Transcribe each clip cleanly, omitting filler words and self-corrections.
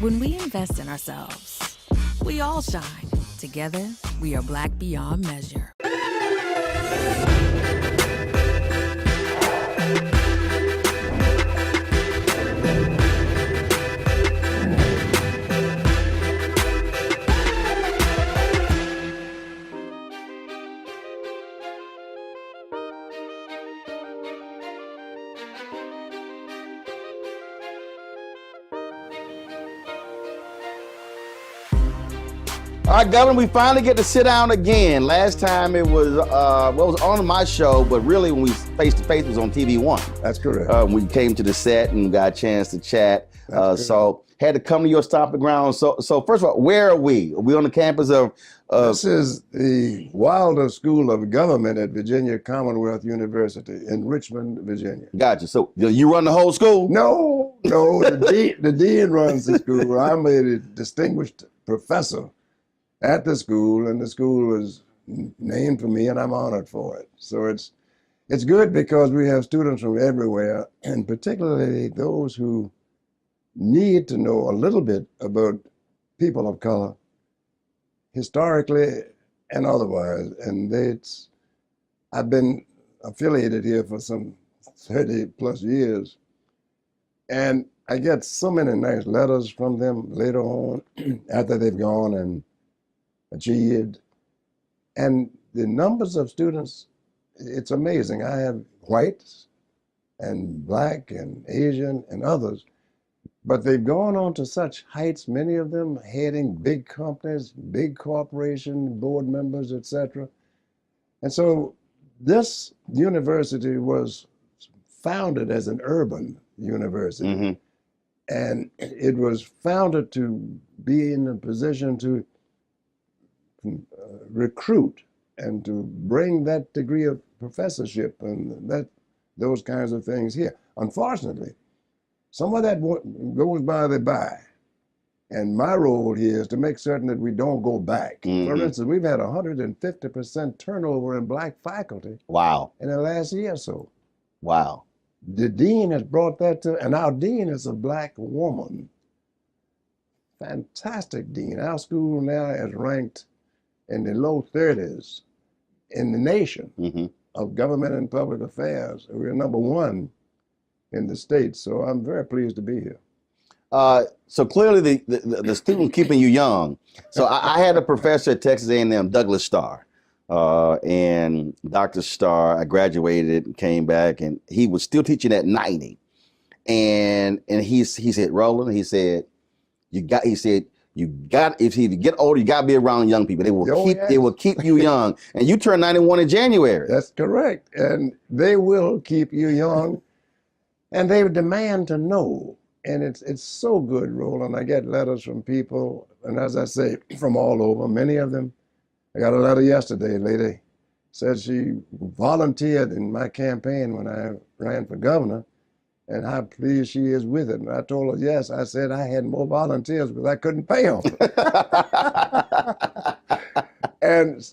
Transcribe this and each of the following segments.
When we invest in ourselves, we all shine. Together, we are Black beyond measure. All right, Governor, we finally get to sit down again. Last time it was, it was on my show, but really when we face-to-face was on TV One. That's correct. We came to the set and got a chance to chat. So had to come to your stomping ground. So first of all, where are we? Are we on the campus of? This is the Wilder School of Government at Virginia Commonwealth University in Richmond, Virginia. Gotcha. So you run the whole school? No, the dean runs the school. I'm a distinguished professor at the school, and the school was named for me, and I'm honored for it. So it's good because we have students from everywhere, and particularly those who need to know a little bit about people of color, historically and otherwise. And I've been affiliated here for some 30 plus years, and I get so many nice letters from them later on after they've gone and achieved. And the numbers of students, it's amazing. I have whites and black and Asian and others, but they've gone on to such heights, many of them heading big companies, big corporation, board members, etc. And so this university was founded as an urban university. Mm-hmm. And it was founded to be in a position to recruit and to bring that degree of professorship and those kinds of things here. Unfortunately, some of that goes by the by. And my role here is to make certain that we don't go back. Mm-hmm. For instance, we've had 150% turnover in black faculty. Wow. In the last year or so. Wow. The dean has brought that to, and our dean is a black woman. Fantastic dean. Our school now is ranked in the low 30s in the nation mm-hmm. of government and public affairs. We're number one in the state, so I'm very pleased to be here. So clearly the student keeping you young. So I had a professor at Texas A&M, Douglas Starr, and Dr. Starr, I graduated and came back, and he was still teaching at 90. And he said, Roland, he said, if you get older, you gotta be around young people. They will keep you young. And you turn 91 in January. That's correct. And they will keep you young, and they demand to know. And it's so good, Roland. I get letters from people, and as I say, from all over, many of them. I got a letter yesterday, a lady said she volunteered in my campaign when I ran for governor, and how pleased she is with it. And I told her, yes. I said I had more volunteers, but I couldn't pay them.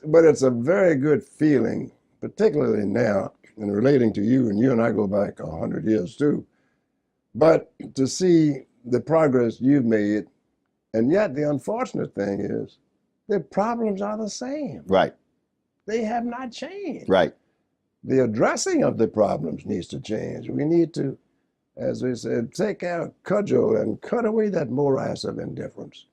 But it's a very good feeling, particularly now, and relating to you, and you and I go back 100 years too. But to see the progress you've made, and yet the unfortunate thing is, the problems are the same. Right. They have not changed. Right. The addressing of the problems needs to change. We need to, as we said, take our cudgel and cut away that morass of indifference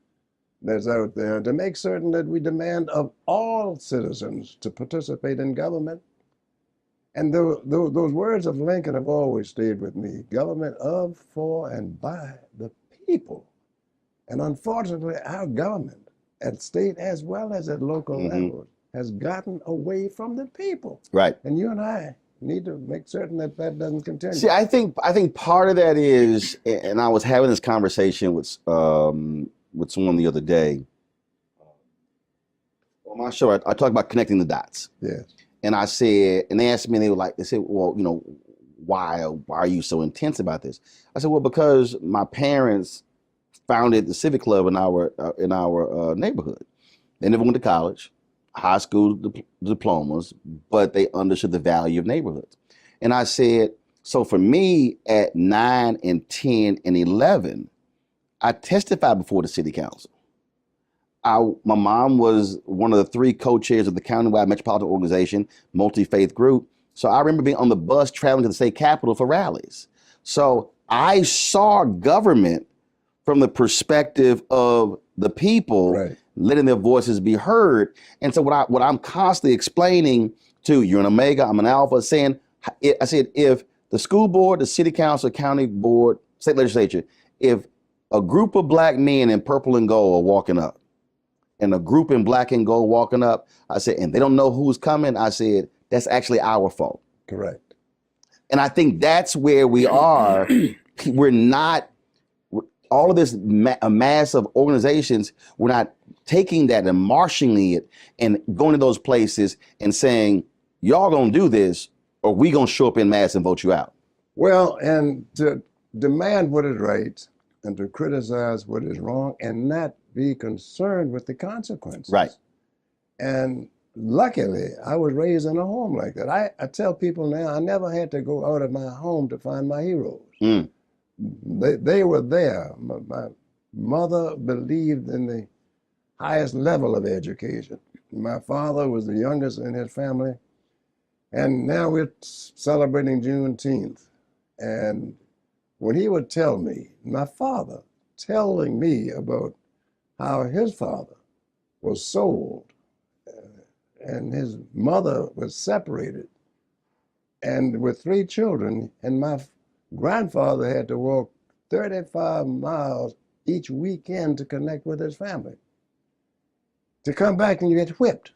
that's out there to make certain that we demand of all citizens to participate in government. And those words of Lincoln have always stayed with me: government of, for, and by the people. And unfortunately, our government, at state as well as at local levels, has gotten away from the people. Right. And you and I need to make certain that that doesn't continue. See, I think part of that is, and I was having this conversation with someone the other day. On my show, I talked about connecting the dots. Yes. And I said, and they asked me, and they said, well, why are you so intense about this? I said, well, because my parents founded the Civic Club in our neighborhood. They never went to college, high school diplomas, but they understood the value of neighborhoods. And I said, so for me at 9 and 10 and 11, I testified before the city council. My mom was one of the 3 co-chairs of the countywide metropolitan organization, multi-faith group. So I remember being on the bus traveling to the state capitol for rallies. So I saw government from the perspective of the people, right, letting their voices be heard. And so what I'm constantly explaining to, you're an Omega, I'm an Alpha, I said, if the school board, the city council, county board, state legislature, if a group of black men in purple and gold are walking up, and a group in black and gold walking up, I said, and they don't know who's coming, I said, that's actually our fault. Correct. And I think that's where we are. We're not, all of this mass of organizations, we're not taking that and marshalling it and going to those places and saying, y'all gonna do this, or we gonna show up in mass and vote you out. Well, and to demand what is right and to criticize what is wrong and not be concerned with the consequences. Right. And luckily, I was raised in a home like that. I tell people now, I never had to go out of my home to find my heroes. Mm. They were there. My mother believed in the highest level of education. My father was the youngest in his family. And now we're celebrating Juneteenth. And when he would tell me, my father telling me about how his father was sold and his mother was separated and with 3 children, and my grandfather had to walk 35 miles each weekend to connect with his family. To come back and you get whipped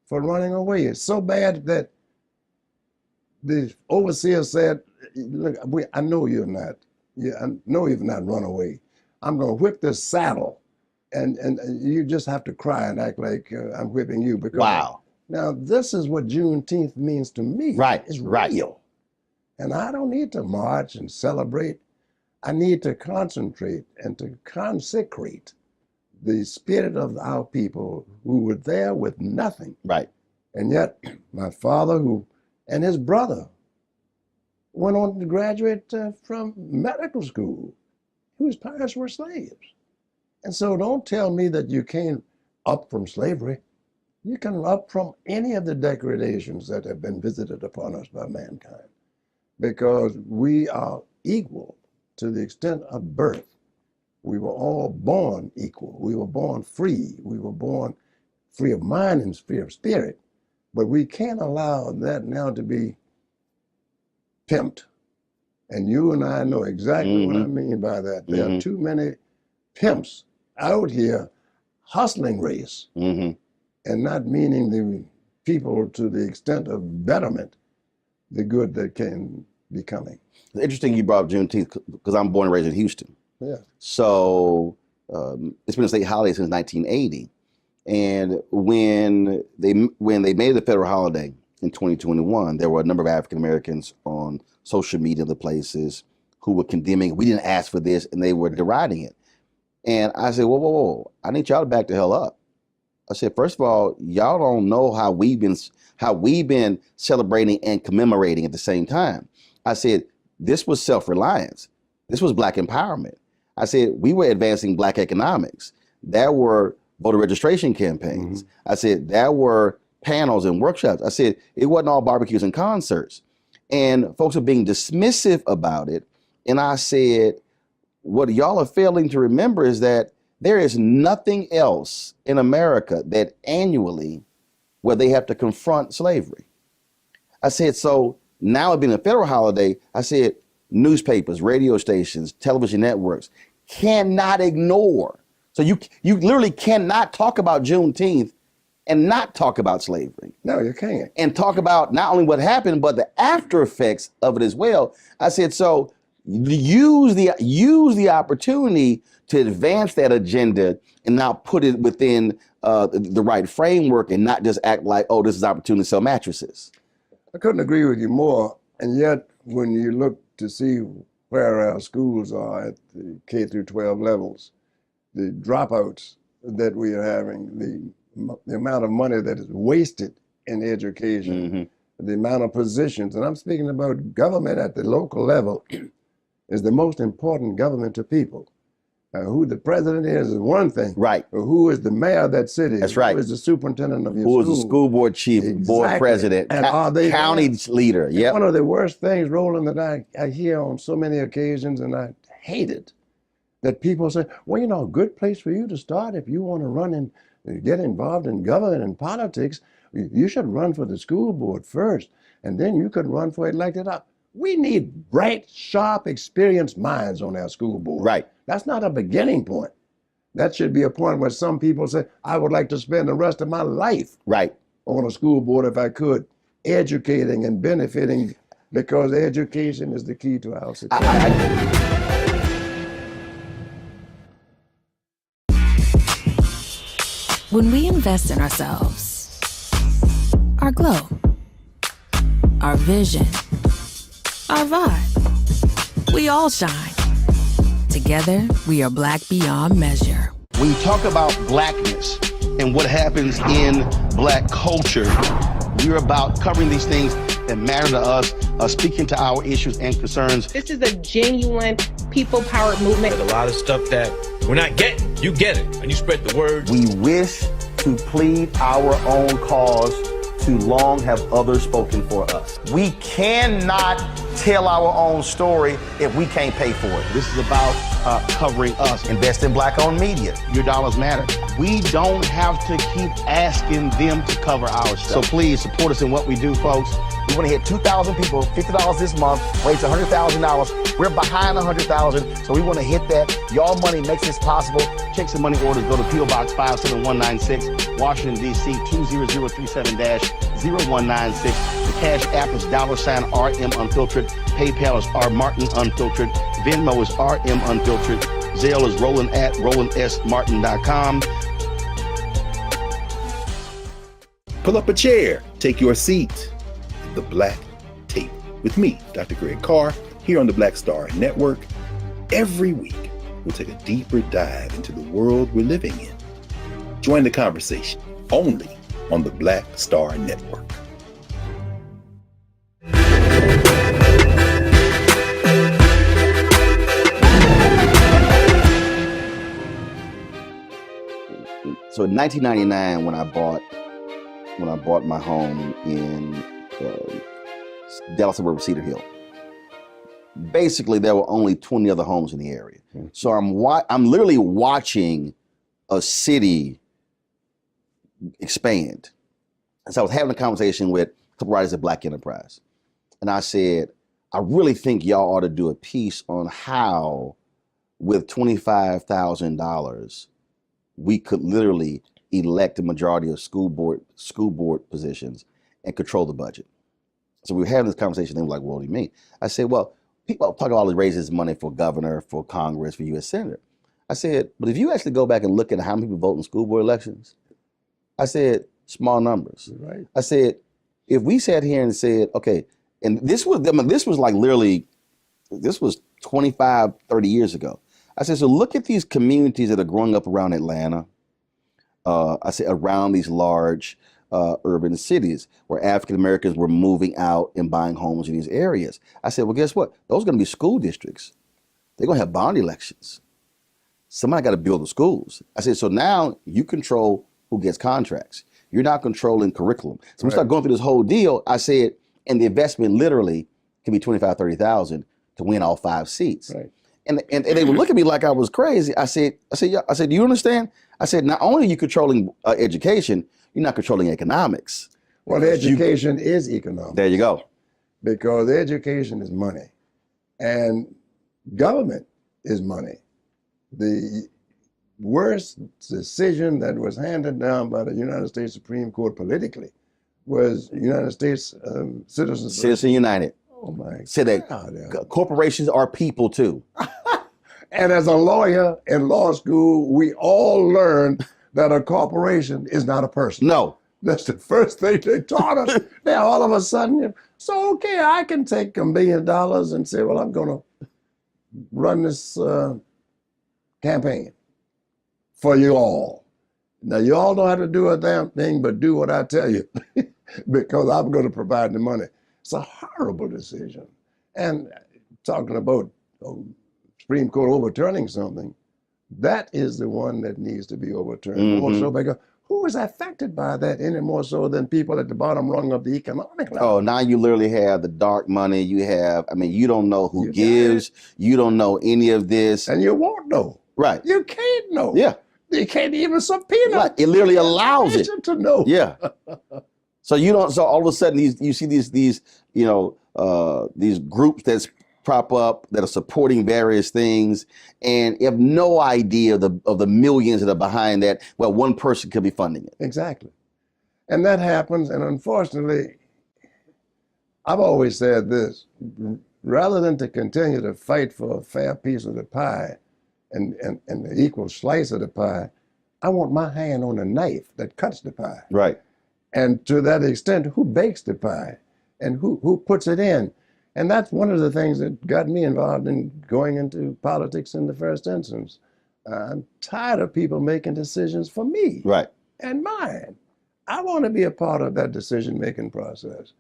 for running away. It's so bad that the overseer said, look, I know you're not. I know you've not run away. I'm going to whip this saddle, and you just have to cry and act like I'm whipping you. Because wow. Now, this is what Juneteenth means to me. Right. It's right. real. And I don't need to march and celebrate. I need to concentrate and to consecrate the spirit of our people who were there with nothing. Right. And yet, my father and his brother went on to graduate from medical school, whose parents were slaves. And so don't tell me that you can't up from slavery. You can up from any of the degradations that have been visited upon us by mankind, because we are equal to the extent of birth. We were all born equal. We were born free. We were born free of mind and free of spirit. But we can't allow that now to be pimped. And you and I know exactly what I mean by that. There are too many pimps out here hustling race Mm-hmm. and not meaning the people to the extent of betterment, the good that can be coming. It's interesting you brought up Juneteenth because I'm born and raised in Houston. Yeah. So it's been a state holiday since 1980. And when they made it a federal holiday in 2021, there were a number of African Americans on social media, other places, who were condemning, we didn't ask for this, and they were deriding it. And I said, whoa, whoa, whoa, I need y'all to back the hell up. I said, first of all, y'all don't know how we've been celebrating and commemorating at the same time. I said, this was self-reliance. This was Black empowerment. I said, we were advancing Black economics. There were voter registration campaigns. I said, there were panels and workshops. I said, it wasn't all barbecues and concerts. And folks are being dismissive about it. And I said, what y'all are failing to remember is that there is nothing else in America that annually where they have to confront slavery. I said, so now it being a federal holiday, I said, newspapers, radio stations, television networks cannot ignore. So you literally cannot talk about Juneteenth and not talk about slavery. No, you can't. And talk about not only what happened, but the after effects of it as well. I said, so use the opportunity to advance that agenda and now put it within the right framework and not just act like, oh, this is opportunity to sell mattresses. I couldn't agree with you more. And yet, when you look to see where our schools are at the K through 12 levels, the dropouts that we are having, the amount of money that is wasted in education, the amount of positions, and I'm speaking about government at the local level, is the most important government to people. Who the president is one thing. Right. Who is the mayor of that city? That's right. Who is the superintendent of your school? Who is the school board chief, board president, and are they county leader? Yeah. One of the worst things, Roland, that I hear on so many occasions, and I hate it, that people say, well, you know, a good place for you to start if you want to run and get involved in government and politics, you should run for the school board first, and then you could run for elected up. We need bright, sharp, experienced minds on our school board. Right. That's not a beginning point. That should be a point where some people say, I would like to spend the rest of my life on a school board if I could, educating and benefiting, because education is the key to our success. When we invest in ourselves, our glow, our vision, our vibe, we all shine. Together, we are Black beyond measure. When you talk about Blackness and what happens in Black culture, we're about covering these things that matter to us, speaking to our issues and concerns. This is a genuine people-powered movement. There's a lot of stuff that we're not getting. You get it, and you spread the word. We wish to plead our own cause. Too long have others spoken for us. We cannot tell our own story if we can't pay for it. This is about covering us. Invest in Black-owned media. Your dollars matter. We don't have to keep asking them to cover our stuff. So please support us in what we do, folks. We want to hit 2,000 people, $50 this month, raise $100,000. We're behind 100,000, so we want to hit that. Y'all money makes this possible. Checks and money orders go to P.O. Box 57196, Washington, D.C. 20037-0196. The Cash App is $RM Unfiltered. PayPal is R Martin Unfiltered. Venmo is RM Unfiltered. Zelle is Roland at RolandSMartin.com. Pull up a chair, take your seat. The Black Tape with me, Dr. Greg Carr, here on the Black Star Network. Every week, we'll take a deeper dive into the world we're living in. Join the conversation only on the Black Star Network. So in 1999, when I bought my home in Dallas suburb of Cedar Hill, basically there were only 20 other homes in the area. So I'm literally watching a city expand. And so I was having a conversation with a couple writers at Black Enterprise, and I said, I really think y'all ought to do a piece on how, with $25,000, we could literally elect a majority of school board positions and control the budget. So we were having this conversation. They were like, "What do you mean?" I said, "Well, people talk about all the raises money for governor, for Congress, for U.S. Senator." I said, "But if you actually go back and look at how many people vote in school board elections," I said, "small numbers." Right. I said, if we sat here and said, okay, and this was like literally, this was 25, 30 years ago. I said, so look at these communities that are growing up around Atlanta. I said around these large urban cities where African Americans were moving out and buying homes in these areas. I said, well, guess what? Those are going to be school districts. They're going to have bond elections. Somebody got to build the schools. I said, so now you control who gets contracts. You're not controlling curriculum. So we start going through this whole deal. I said, and the investment literally can be 25, 30,000 to win all 5 seats. Right. And they would look at me like I was crazy. I said, yeah. I said, do you understand? I said, not only are you controlling education, you're not controlling economics. Well, education is economics. There you go. Because education is money, and government is money. The worst decision that was handed down by the United States Supreme Court politically was United States Citizen United. Oh my said that God. Corporations are people too. And as a lawyer in law school, we all learned that a corporation is not a person. No. That's the first thing they taught us. Now all of a sudden, so okay, I can take $1 million and say, well, I'm going to run this campaign for you all. Now you all don't have to do a damn thing, but do what I tell you because I'm going to provide the money. It's a horrible decision. And talking about Supreme Court overturning something, that is the one that needs to be overturned. More so because who is affected by that any more so than people at the bottom rung of the economic ladder? Oh, now you literally have the dark money. You have, I mean, you don't know who gives. You don't know any of this. And you won't know. Right. You can't know. Yeah. You can't even subpoena. Right. It literally allows it to know. Yeah. So you don't. So all of a sudden, you see these these groups that's prop up that are supporting various things, and you have no idea of the millions that are behind that. Well, one person could be funding it. Exactly, and that happens. And unfortunately, I've always said this: rather than to continue to fight for a fair piece of the pie, and the equal slice of the pie, I want my hand on the knife that cuts the pie. Right. And to that extent, who bakes the pie and who puts it in? And that's one of the things that got me involved in going into politics in the first instance. I'm tired of people making decisions for me and mine. I want to be a part of that decision-making process.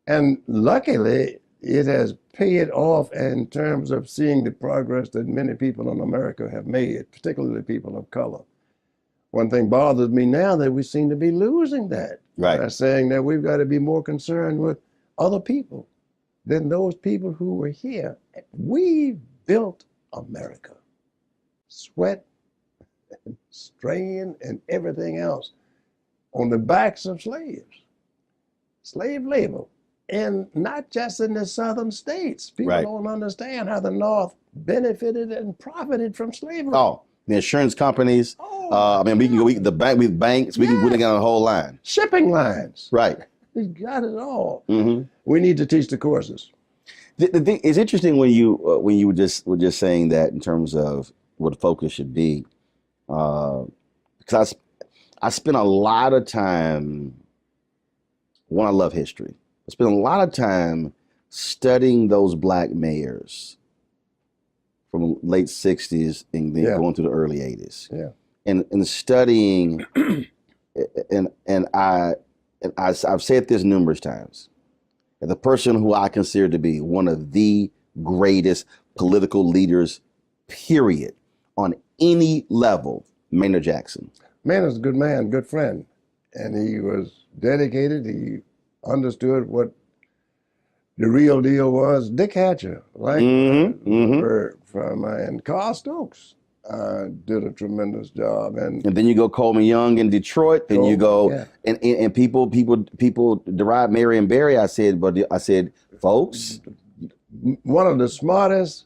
And luckily, it has paid off in terms of seeing the progress that many people in America have made, particularly people of color. One thing bothers me now that we seem to be losing that. Right. By saying that we've got to be more concerned with other people than those people who were here. We built America. Sweat, and strain, and everything else on the backs of slaves. Slave labor. And not just in the southern states. People don't understand how the North benefited and profited from slavery. Oh, the insurance companies. I mean, we can go. The bank with banks. We can put together a whole line. Shipping lines. Right. We got it all. We need to teach the courses. The thing is interesting when you were just saying that in terms of what the focus should be, because I spent a lot of time. One, I love history. I spent a lot of time studying those black mayors from the late 60s and then going through the early 80s. Yeah. And studying, and I've said this numerous times, and the person who I consider to be one of the greatest political leaders, period, on any level, Maynard Jackson. Maynard's a good man, good friend, and he was dedicated. He understood what the real deal was. Dick Hatcher, and Carl Stokes did a tremendous job. And then you go Coleman Young in Detroit. Then you go and people deride Marion Barry. I said, folks, one of the smartest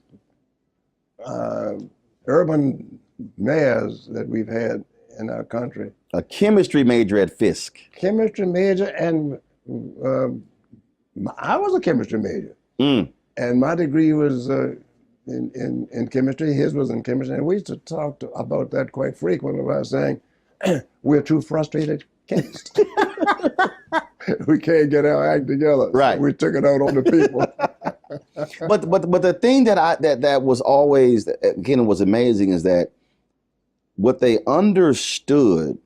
urban mayors that we've had in our country. A chemistry major at Fisk. Chemistry major, and I was a chemistry major. And my degree was in chemistry. His was in chemistry. And we used to talk about that quite frequently by saying, we're two frustrated chemists. We can't get our act together. Right. So we took it out on the people. But the thing that was always, again, was amazing is that what they understood,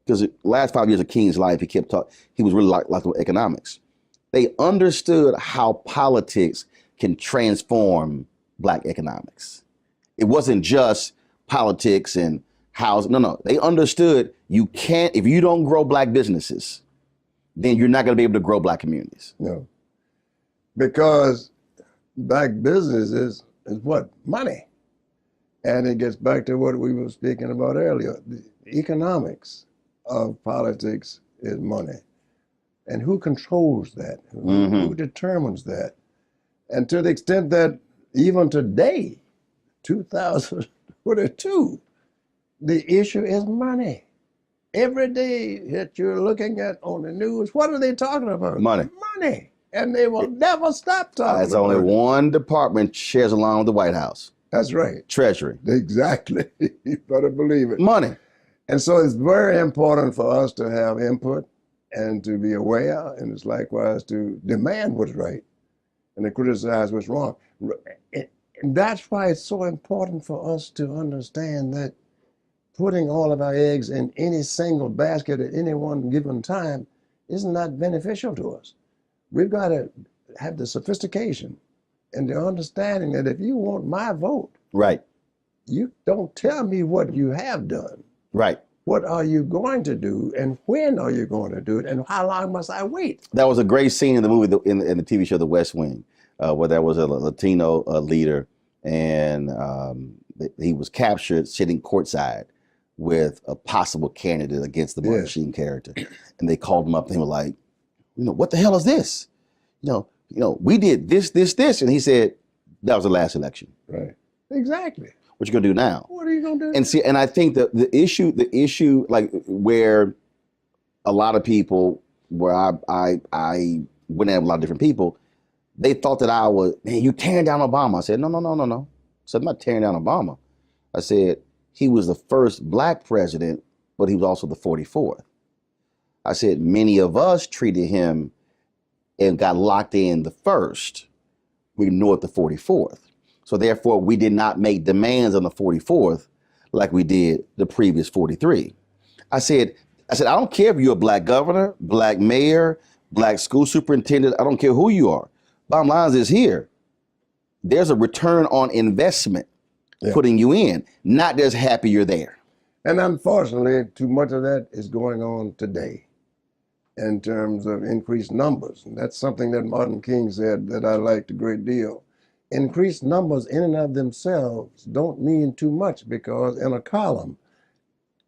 because the last 5 years of King's life, he kept talking, he was really like economics. They understood how politics can transform Black economics. It wasn't just politics and housing. No. They understood you can't, if you don't grow Black businesses, then you're not going to be able to grow Black communities. No. Because Black business is what? Money. And it gets back to what we were speaking about earlier. The economics of politics is money. And who controls that? Who determines that? And to the extent that even today, 2022, the issue is money. Every day that you're looking at on the news, what are they talking about? Money. Money. And they will never stop talking There's about only it. one department shares along with the White House. That's right. Treasury. Exactly. You better believe it. Money. And so it's very important for us to have input and to be aware, and it's likewise to demand what's right and to criticize what's wrong. And that's why it's so important for us to understand that putting all of our eggs in any single basket at any one given time is not beneficial to us. We've got to have the sophistication and the understanding that if you want my vote, Right. you don't tell me what you have done. Right. What are you going to do, and when are you going to do it, and how long must I wait? That was a great scene in the movie, in the TV show The West Wing, where there was a Latino leader, and he was captured sitting courtside with a possible candidate against the Martin Sheen character. And they called him up and they were like, what the hell is this? We did this. And he said, that was the last election. Right. Exactly. What you gonna do now? What are you gonna do? And see, and I think that the issue, like where a lot of people, where I went at a lot of different people, they thought that I was, man, you tearing down Obama. I said, no. I said, I'm not tearing down Obama. I said, he was the first Black president, but he was also the 44th. I said, many of us treated him and got locked in the first. We ignored the 44th. So therefore, we did not make demands on the 44th like we did the previous 43. I said, I don't care if you're a Black governor, Black mayor, Black school superintendent. I don't care who you are. Bottom line is here. There's a return on investment putting you in, not just happy you're there. And unfortunately, too much of that is going on today in terms of increased numbers. And that's something that Martin King said that I liked a great deal. Increased numbers in and of themselves don't mean too much, because in a column,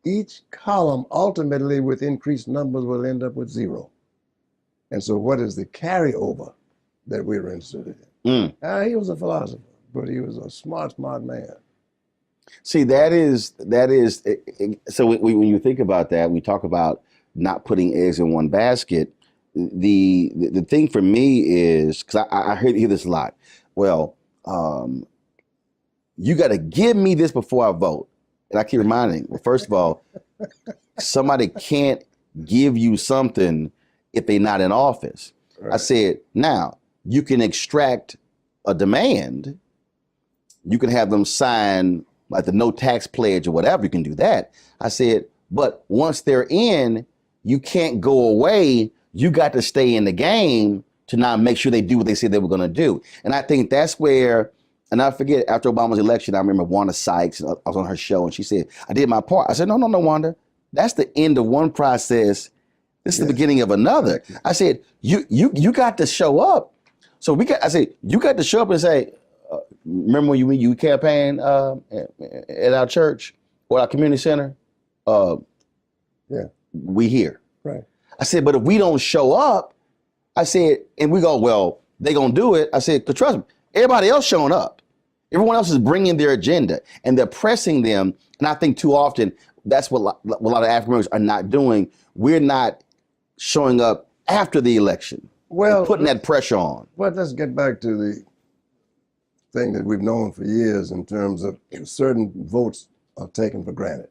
each column ultimately with increased numbers will end up with zero. And so what is the carryover that we're interested in? He was a philosopher, but he was a smart man. See, that is so when you think about that, we talk about not putting eggs in one basket. The thing for me is, because I hear this a lot. Well, you got to give me this before I vote. And I keep reminding, well, first of all, somebody can't give you something if they're not in office. Right. I said, now, you can extract a demand. You can have them sign like the no tax pledge or whatever. You can do that. I said, but once they're in, you can't go away. You got to stay in the game to not make sure they do what they said they were going to do. And I think that's where, and I forget, after Obama's election, I remember Wanda Sykes, I was on her show, and she said, I did my part. I said, no, Wanda, that's the end of one process. This is the beginning of another. I said, you got to show up. So I said, you got to show up and say, remember when you campaigned at our church or our community center? We here. Right. I said, but if we don't show up, I said, and we go, well, they gonna do it. I said, 'cause trust me, everybody else showing up. Everyone else is bringing their agenda and they're pressing them. And I think too often that's what a lot of African Americans are not doing. We're not showing up after the election. Well, putting that pressure on. Well, let's get back to the thing that we've known for years in terms of certain votes are taken for granted.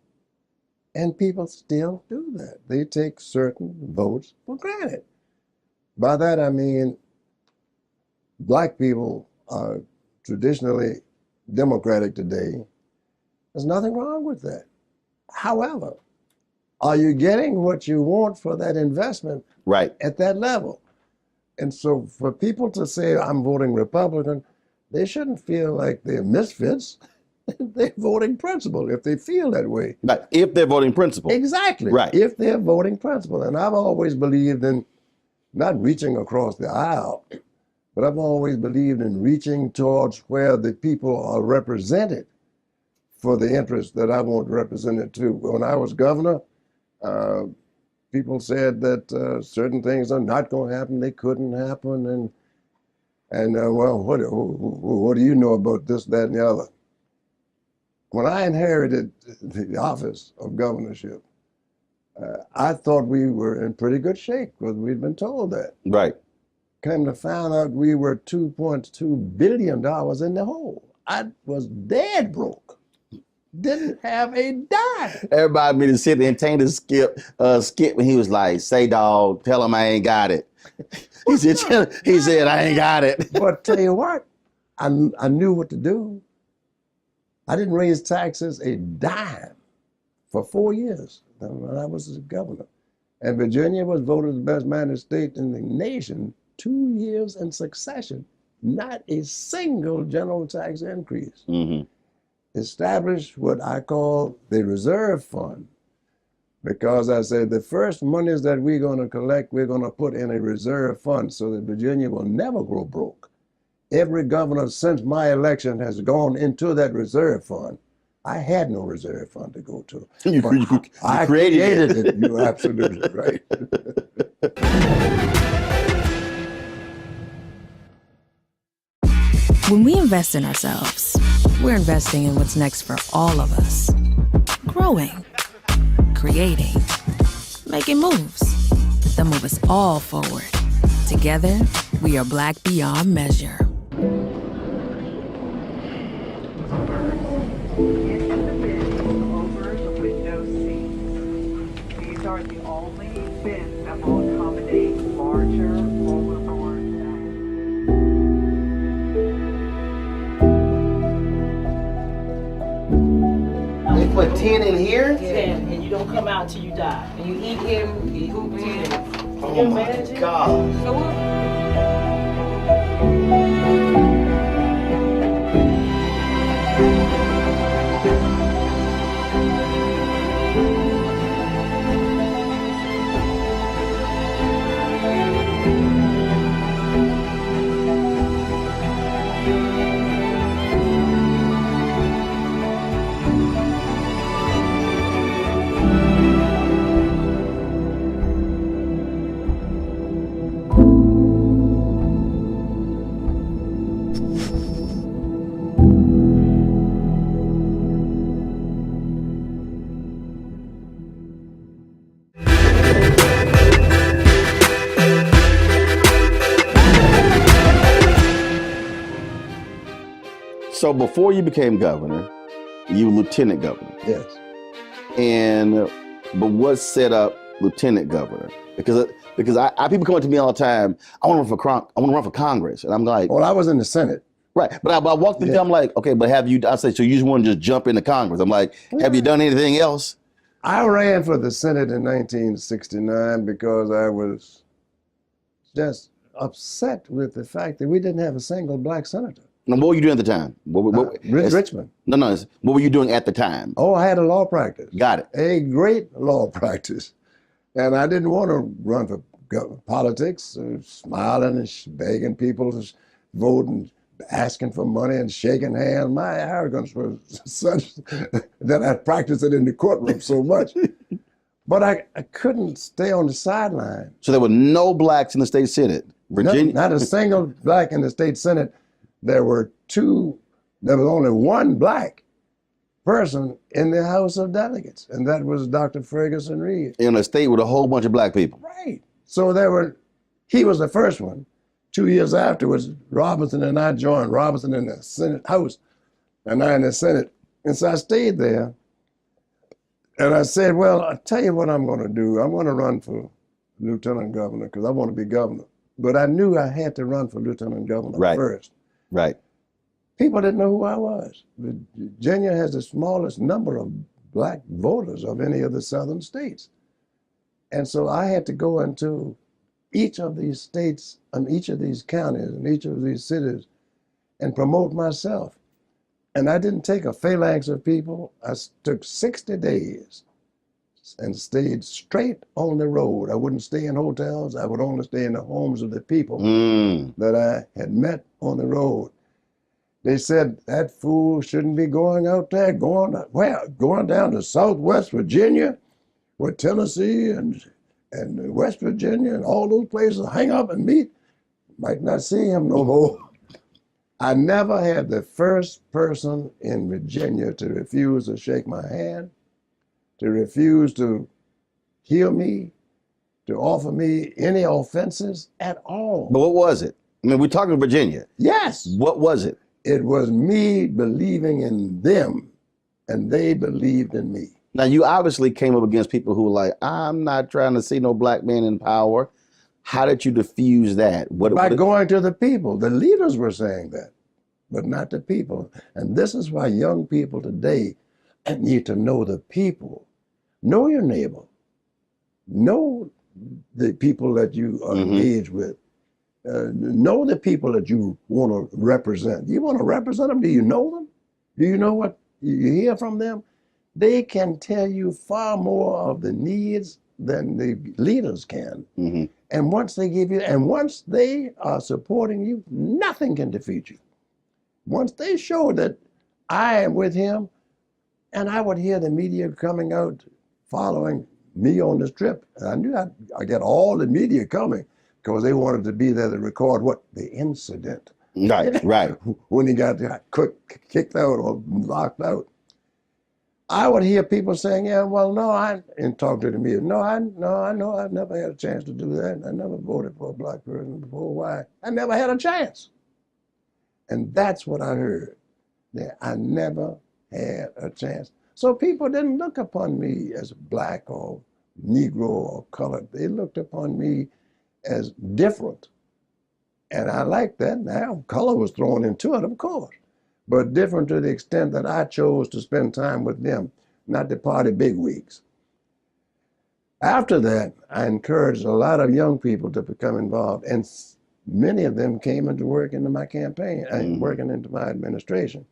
And people still do that. They take certain votes for granted. By that I mean, black people are traditionally Democratic today. There's nothing wrong with that. However, are you getting what you want for that investment Right. at that level? And so for people to say, I'm voting Republican, they shouldn't feel like they're misfits. They're voting principle if they feel that way. Right. If they're voting principle. Exactly. Right. If they're voting principle. And I've always believed in not reaching across the aisle, but I've always believed in reaching towards where the people are represented for the interests that I want represented too. When I was governor, people said that certain things are not going to happen, they couldn't happen, and well, what do you know about this, that, and the other? When I inherited the office of governorship, I thought we were in pretty good shape because we'd been told that. Right. Came to find out we were $2.2 billion in the hole. I was dead broke. Didn't have a dime. Everybody made to sit there and taint the skip when he was like, say dog, tell him I ain't got it. he said, I ain't got it. But tell you what, I knew what to do. I didn't raise taxes a dime for 4 years when I was a governor. And Virginia was voted the best managed state in the nation 2 years in succession. Not a single general tax increase. Mm-hmm. Established what I call the reserve fund, because I said the first monies that we're going to collect, we're going to put in a reserve fund so that Virginia will never go broke. Every governor since my election has gone into that reserve fund. I had no reserve fund to go to. I created it. You're absolutely right. When we invest in ourselves, we're investing in what's next for all of us. Growing, creating, making moves that move us all forward. Together, we are Black beyond measure. Over the window seats. These are the only bins that will accommodate larger rollerboards. They put 10 in here? 10, and you don't come out till you die. And you eat him, you poop him. Oh my God. So before you became governor, you were lieutenant governor. Yes. But what set up lieutenant governor? Because people come up to me all the time, I want to run for Congress. And I'm like, well, I was in the Senate. Right. But I walked through, I'm like, okay, but I said, so you just want to just jump into Congress? I'm like, have you done anything else? I ran for the Senate in 1969 because I was just upset with the fact that we didn't have a single black senator. Now, what were you doing at the time? Richmond. No. What were you doing at the time? Oh, I had a law practice. Got it. A great law practice. And I didn't want to run for politics, smiling and begging people to vote and asking for money and shaking hands. My arrogance was such that I practiced it in the courtroom so much. But I couldn't stay on the sideline. So there were no blacks in the state Senate? Virginia? Not a single black in the state Senate. There was only one black person in the House of Delegates, and that was Dr. Ferguson Reed. In a state with a whole bunch of black people. Right. So he was the first one. 2 years afterwards, Robinson and I joined Robinson in the Senate House, and I in the Senate. And so I stayed there, and I said, well, I'll tell you what I'm going to do. I'm going to run for lieutenant governor because I want to be governor. But I knew I had to run for lieutenant governor first. Right. People didn't know who I was. Virginia has the smallest number of black voters of any of the southern states. And so I had to go into each of these states and each of these counties and each of these cities and promote myself. And I didn't take a phalanx of people. I took 60 days and stayed straight on the road. I wouldn't stay in hotels. I would only stay in the homes of the people that I had met on the road. They said, that fool shouldn't be going out there, going down to Southwest Virginia with Tennessee and West Virginia and all those places, hang up and meet. Might not see him no more. I never had the first person in Virginia to refuse to shake my hand, to refuse to hear me, to offer me any offenses at all. But what was it? I mean, we're talking Virginia. Yes. What was it? It was me believing in them, and they believed in me. Now, you obviously came up against people who were like, I'm not trying to see no black man in power. How did you diffuse that? By going to the people. The leaders were saying that, but not the people. And this is why young people today need to know the people. Know your neighbor. Know the people that you are engaged with. Know the people that you want to represent. You want to represent them? Do you know them? Do you know what you hear from them? They can tell you far more of the needs than the leaders can. And once they are supporting you, nothing can defeat you. Once they show that I am with him, and I would hear the media coming out following me on this trip, and I knew I get all the media coming because they wanted to be there to record the incident. Right. When he got kicked out or locked out. I would hear people saying, yeah, well, no, and talk to the media. No, I know I've never had a chance to do that. I never voted for a black person before. Why? I never had a chance. And that's what I heard. That I never had a chance. So people didn't look upon me as black or Negro or colored. They looked upon me as different. And I liked that. Now, color was thrown into it, of course, but different to the extent that I chose to spend time with them, not the party bigwigs. After that, I encouraged a lot of young people to become involved, and many of them came into work into my campaign and working into my administration,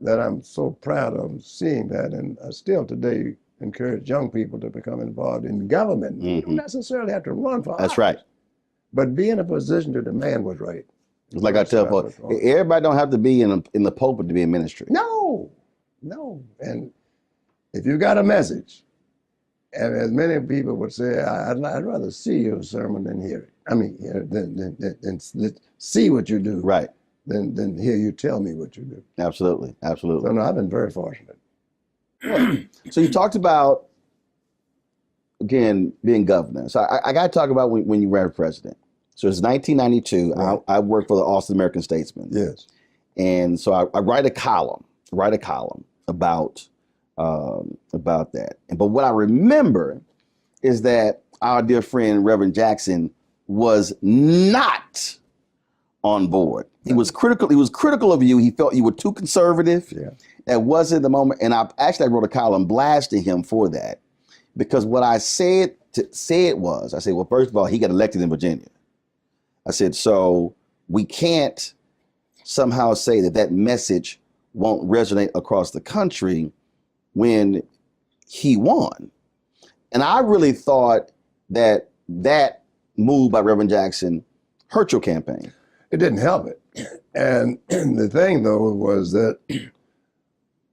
that I'm so proud of seeing that. And I still today encourage young people to become involved in government. You don't necessarily have to run for office. That's right. But be in a position to demand what's right. It's like I tell folks, everybody don't have to be in the pulpit to be in ministry. No. And if you got a message, and as many people would say, I'd rather see your sermon than hear it. I mean, than see what you do. Right. Than hear you tell me what you do. Absolutely. So no, I've been very fortunate. So you talked about, again, being governor. So I got to talk about when you ran for president. So it's 1992. Right. I worked for the Austin American Statesman. Yes. And so I write a column about that. But what I remember is that our dear friend Reverend Jackson was not on board. He was critical. He was critical of you. He felt you were too conservative. Yeah. That wasn't the moment. And I wrote a column blasting him for that, because what I said was, I said, well, first of all, he got elected in Virginia. I said, so we can't somehow say that message won't resonate across the country when he won. And I really thought that move by Reverend Jackson hurt your campaign. It didn't help it. And the thing, though, was that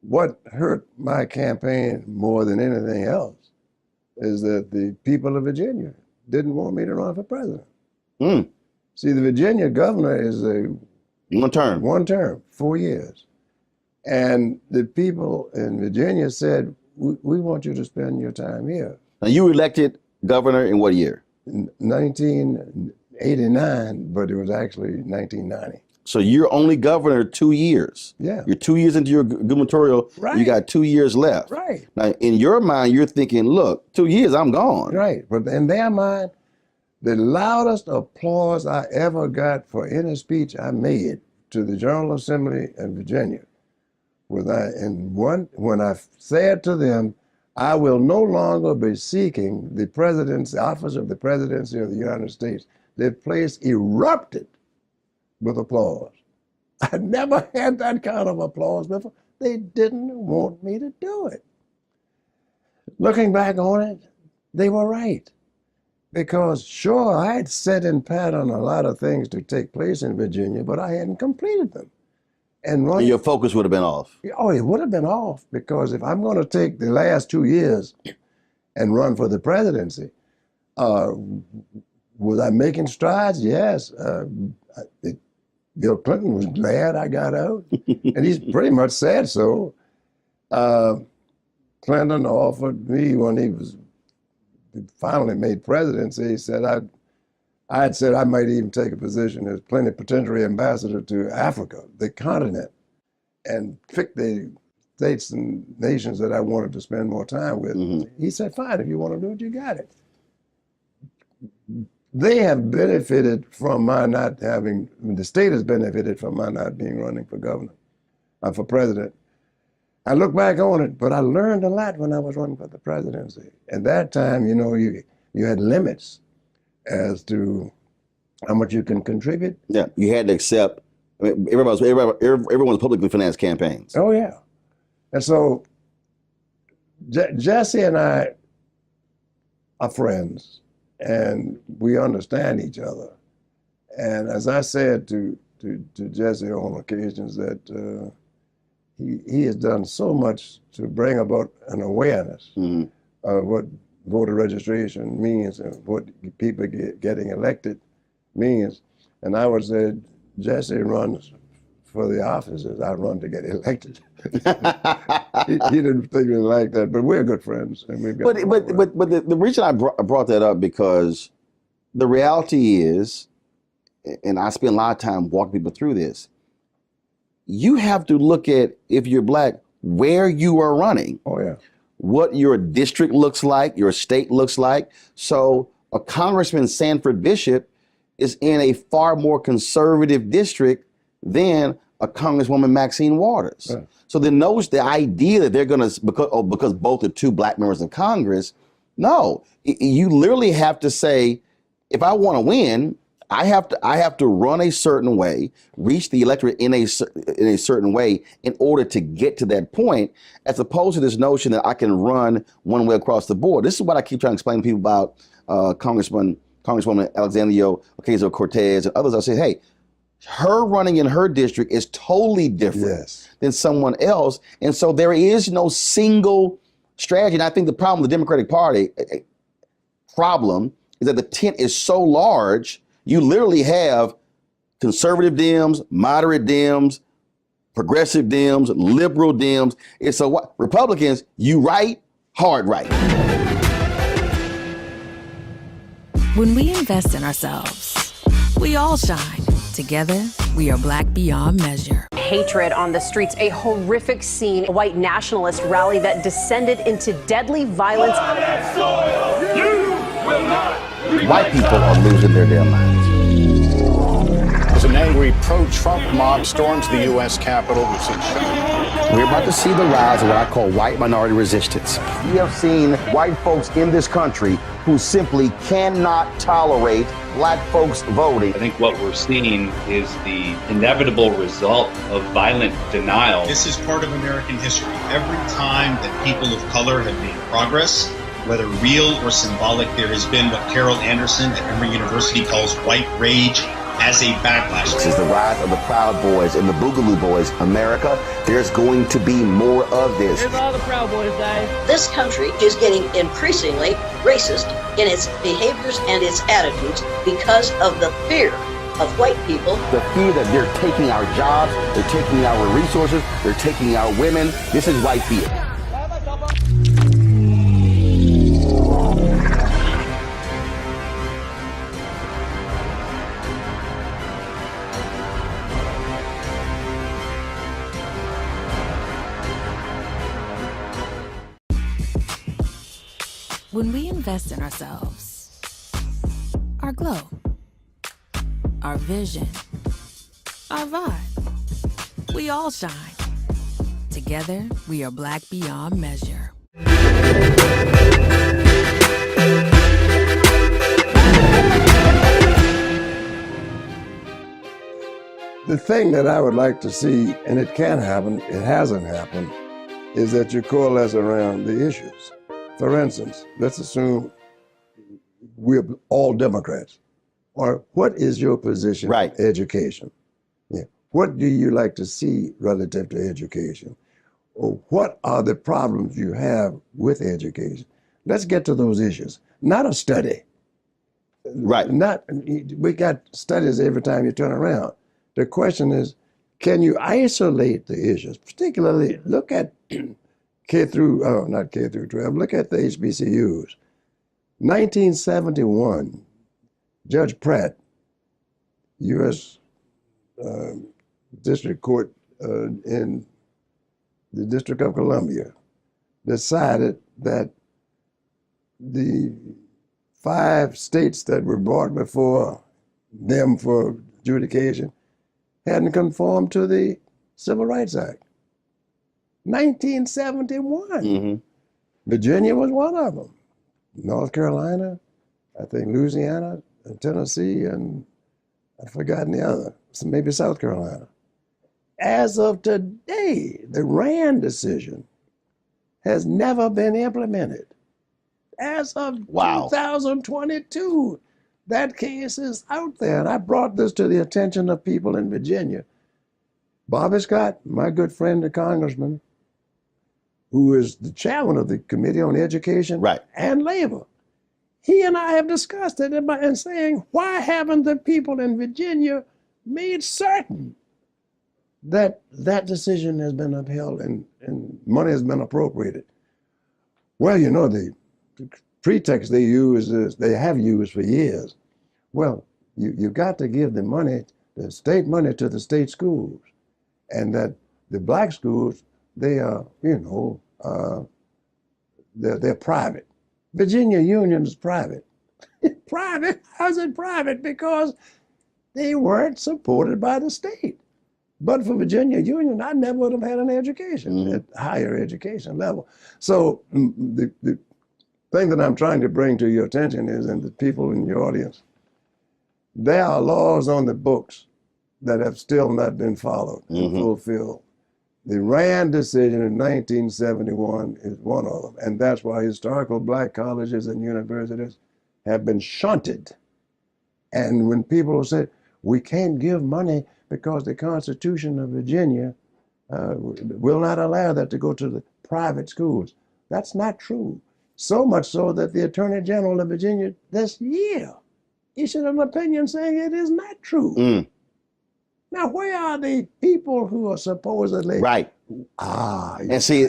what hurt my campaign more than anything else is that the people of Virginia didn't want me to run for president. See, the Virginia governor is one term, 4 years. And the people in Virginia said, we want you to spend your time here. Now, you were elected governor in what year? In 1989, but it was actually 1990. So you're only governor 2 years. Yeah. You're 2 years into your gubernatorial. Right. You got 2 years left. Right. Now, in your mind, you're thinking, look, 2 years, I'm gone. Right. But in their mind, the loudest applause I ever got for any speech I made to the General Assembly in Virginia was when I said to them, I will no longer be seeking the office of the presidency of the United States. The place erupted with applause. I never had that kind of applause before. They didn't want me to do it. Looking back on it, they were right. Because sure, I had set in pattern a lot of things to take place in Virginia, but I hadn't completed them. And your focus would have been off. Oh, it would have been off, because if I'm going to take the last 2 years and run for the presidency, was I making strides? Yes. Bill Clinton was glad I got out, and he's pretty much said so. Clinton offered me, when he finally made presidency, he said I had said I might even take a position as plenipotentiary ambassador to Africa, the continent, and pick the states and nations that I wanted to spend more time with. Mm-hmm. He said, fine, if you want to do it, you got it. They have benefited from my not having, the state has benefited from my not being running for governor, for president. I look back on it, but I learned a lot when I was running for the presidency. At that time, you know, you had limits as to how much you can contribute. Yeah, you had to accept. I mean, everyone's publicly financed campaigns. Oh yeah, and so Jesse and I are friends, and we understand each other. And as I said to Jesse on occasions, that he has done so much to bring about an awareness of what voter registration means and what people getting elected means. And I would say, Jesse runs for the offices, I run to get elected. he didn't think me like that, but we're good friends. And we've got but the reason I brought that up, because the reality is, and I spend a lot of time walking people through this, you have to look at, if you're black, where you are running. Oh yeah. What your district looks like, your state looks like. So a Congressman Sanford Bishop is in a far more conservative district than a Congresswoman Maxine Waters. Yeah. So then the idea that they're gonna, because both are two black members of Congress, no, you literally have to say, if I wanna win, I have to run a certain way, reach the electorate in a certain way in order to get to that point, as opposed to this notion that I can run one way across the board. This is what I keep trying to explain to people about Congresswoman Alexandria Ocasio-Cortez and others. I say, hey, her running in her district is totally different than someone else. And so there is no single strategy. And I think the problem with the Democratic Party is that the tent is so large. You literally have conservative Dems, moderate Dems, progressive Dems, liberal Dems. And so what Republicans, you right, hard right. When we invest in ourselves, we all shine. Together, we are black beyond measure. Hatred on the streets, a horrific scene, a white nationalist rally that descended into deadly violence. White people are losing their damn minds. As an angry pro-Trump mob storms the U.S. Capitol, we're about to see the rise of what I call white minority resistance. We have seen white folks in this country who simply cannot tolerate black folks voting. I think what we're seeing is the inevitable result of violent denial. This is part of American history. Every time that people of color have made progress, whether real or symbolic, there has been what Carol Anderson at Emory University calls white rage as a backlash. This is the rise of the Proud Boys and the Boogaloo Boys. America, there's going to be more of this. Here's all the Proud Boys, guys. This country is getting increasingly racist in its behaviors and its attitudes because of the fear of white people. The fear that they're taking our jobs, they're taking our resources, they're taking our women. This is white fear. When we invest in ourselves, our glow, our vision, our vibe, we all shine. Together, we are Black beyond measure. The thing that I would like to see, and it can happen, it hasn't happened, is that you coalesce around the issues. For instance, let's assume we're all Democrats. Or what is your position on education? Yeah. What do you like to see relative to education? Or what are the problems you have with education? Let's get to those issues. Not a study. We got studies every time you turn around. The question is, can you isolate the issues? Particularly, look at not K through 12, look at the HBCUs. 1971, Judge Pratt, U.S. District Court in the District of Columbia, decided that the 5 states that were brought before them for adjudication hadn't conformed to the Civil Rights Act. 1971. Virginia was one of them. North Carolina, I think Louisiana, and Tennessee, and I've forgotten the other, so maybe South Carolina. As of today, the Rand decision has never been implemented. As of 2022, that case is out there. And I brought this to the attention of people in Virginia. Bobby Scott, my good friend, the congressman, who is the chairman of the Committee on Education and Labor, he and I have discussed it and saying, why haven't the people in Virginia made certain that that decision has been upheld and money has been appropriated? Well, you know, the pretext they use is, they have used for years. Well, you got to give the money, the state money, to the state schools, and that the black schools, they are, they're private. Virginia Union is private. Private? How's it private? Because they weren't supported by the state. But for Virginia Union, I never would have had an education at higher education level. So the thing that I'm trying to bring to your attention is, and the people in your audience, there are laws on the books that have still not been followed and fulfilled. The Rand decision in 1971 is one of them, and that's why historical black colleges and universities have been shunted. And when people say, we can't give money because the Constitution of Virginia will not allow that to go to the private schools, that's not true. So much so that the Attorney General of Virginia this year issued an opinion saying it is not true. Now, where are the people who are supposedly And see,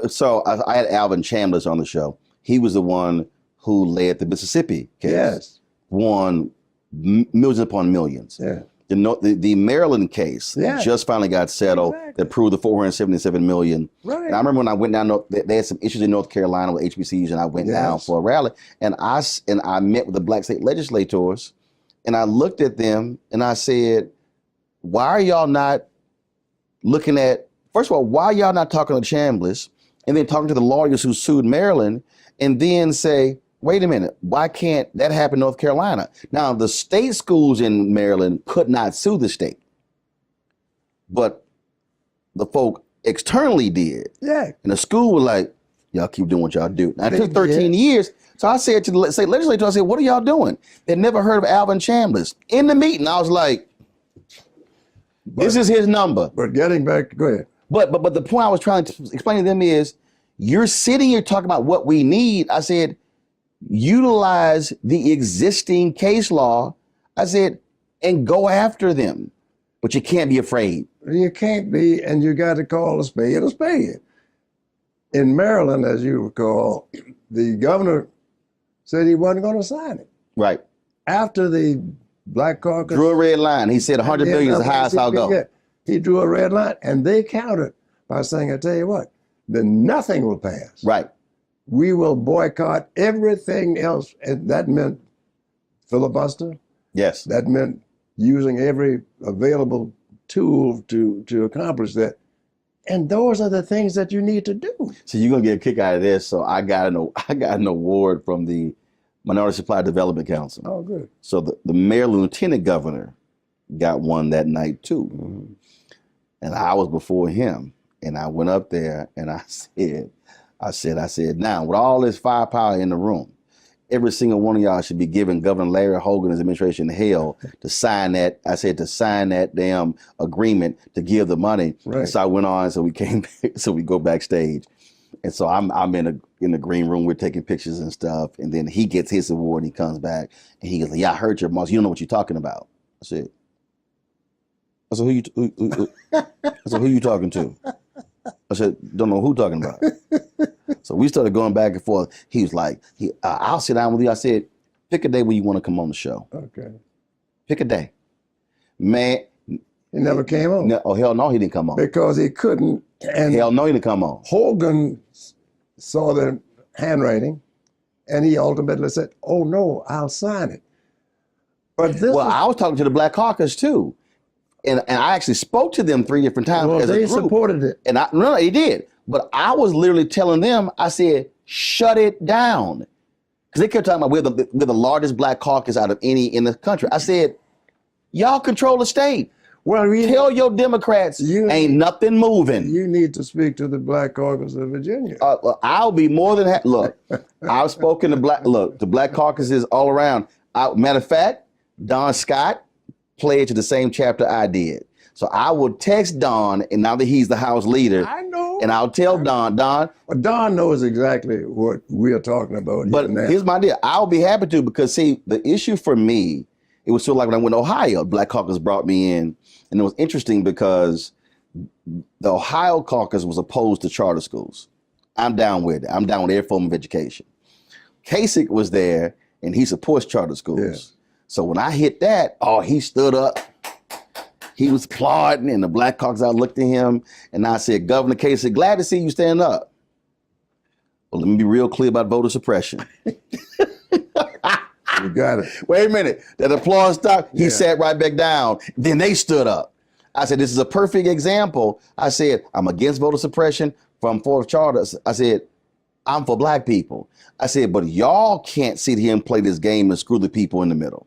so I had Alvin Chambliss on the show. He was the one who led the Mississippi case. Won millions upon millions. The Maryland case just finally got settled that proved the $477 million. And I remember when I went down, they had some issues in North Carolina with HBCUs, and I went down for a rally, and I met with the black state legislators, and I looked at them and I said, why are y'all not looking at, first of all, why are y'all not talking to Chambliss and then talking to the lawyers who sued Maryland, and then say, wait a minute, why can't that happen in North Carolina? Now, the state schools in Maryland could not sue the state, but the folk externally did. And the school was like, y'all keep doing what y'all do. Now, it took 13 years. So I said to the state legislature, I said, what are y'all doing? They'd never heard of Alvin Chambliss. In the meeting, I was like, this is his number. But getting back, go ahead. But the point I was trying to explain to them is, you're sitting here talking about what we need. I said, utilize the existing case law. I said, and go after them. But you can't be afraid. You can't be, and you got to call a spade a spade. In Maryland, as you recall, the governor said he wasn't going to sign it. Right. After the Black Caucus drew a red line. He said 100 million is the highest I'll go. Yeah, he drew a red line, and they countered by saying, I tell you what, then nothing will pass. Right. We will boycott everything else. And that meant filibuster. Yes. That meant using every available tool to accomplish that. And those are the things that you need to do. So you're gonna get a kick out of this. So I got an award from the Minority Supply Development Council. Oh, good. So the Maryland Lieutenant Governor got one that night too. Mm-hmm. And I was before him. And I went up there and I said, now with all this firepower in the room, every single one of y'all should be giving Governor Larry Hogan's administration hell to sign that. I said to sign that damn agreement to give the money. Right. So I went on. So we came. So we go backstage, and so I'm in the green room. We're taking pictures and stuff. And then he gets his award. And he comes back and he goes, "Yeah, I heard your boss. You don't know what you're talking about." I said, "Who you talking to?" I said, "Don't know who talking about." So we started going back and forth. He was like, "I'll sit down with you." I said, "Pick a day when you want to come on the show." Okay. Pick a day. Man. He never came on. No, oh, hell no, he didn't come on. Because he couldn't. And hell no, he didn't come on. Hogan saw the handwriting and he ultimately said, "Oh no, I'll sign it." But this I was talking to the Black Caucus too. And I actually spoke to them 3 different times as a they group. supported it. And no, he did. But I was literally telling them, I said, shut it down. Because they kept talking about we're the largest Black caucus out of any in the country. I said, y'all control the state. Well, tell your Democrats ain't nothing moving. You need to speak to the Black Caucus of Virginia. I'll be more than happy. Look, I've spoken to the Black caucuses all around. Matter of fact, Don Scott pledged to the same chapter I did. So I will text Don, and now that he's the House leader, I know. And I'll tell Don. Well, Don knows exactly what we're talking about. But here's my deal. I'll be happy to, because see, the issue for me, it was sort of like when I went to Ohio, Black Caucus brought me in, and it was interesting because the Ohio caucus was opposed to charter schools. I'm down with it. I'm down with every form of education. Kasich was there, and he supports charter schools. Yeah. So when I hit that, he stood up. He was applauding, and the Black Caucus, I looked at him, and I said, Governor Kasich, glad to see you stand up. Well, let me be real clear about voter suppression. You got it. Wait a minute. That applause stopped. He sat right back down. Then they stood up. I said, this is a perfect example. I said, I'm against voter suppression from fourth charters. I said, I'm for Black people. I said, but y'all can't sit here and play this game and screw the people in the middle.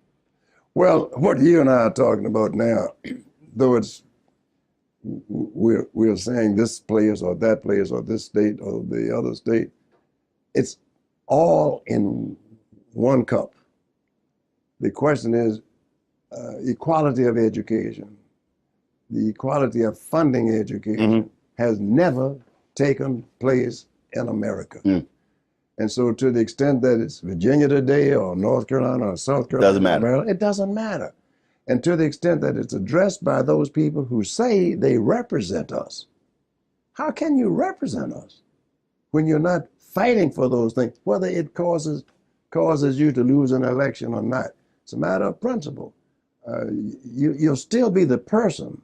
Well, what you and I are talking about now, though we're saying this place or that place or this state or the other state, it's all in one cup. The question is equality of education. The equality of funding education has never taken place in America. And so to the extent that it's Virginia today or North Carolina or South Carolina, doesn't matter. Maryland, it doesn't matter. And to the extent that it's addressed by those people who say they represent us. How can you represent us when you're not fighting for those things, whether it causes you to lose an election or not? It's a matter of principle. You'll still be the person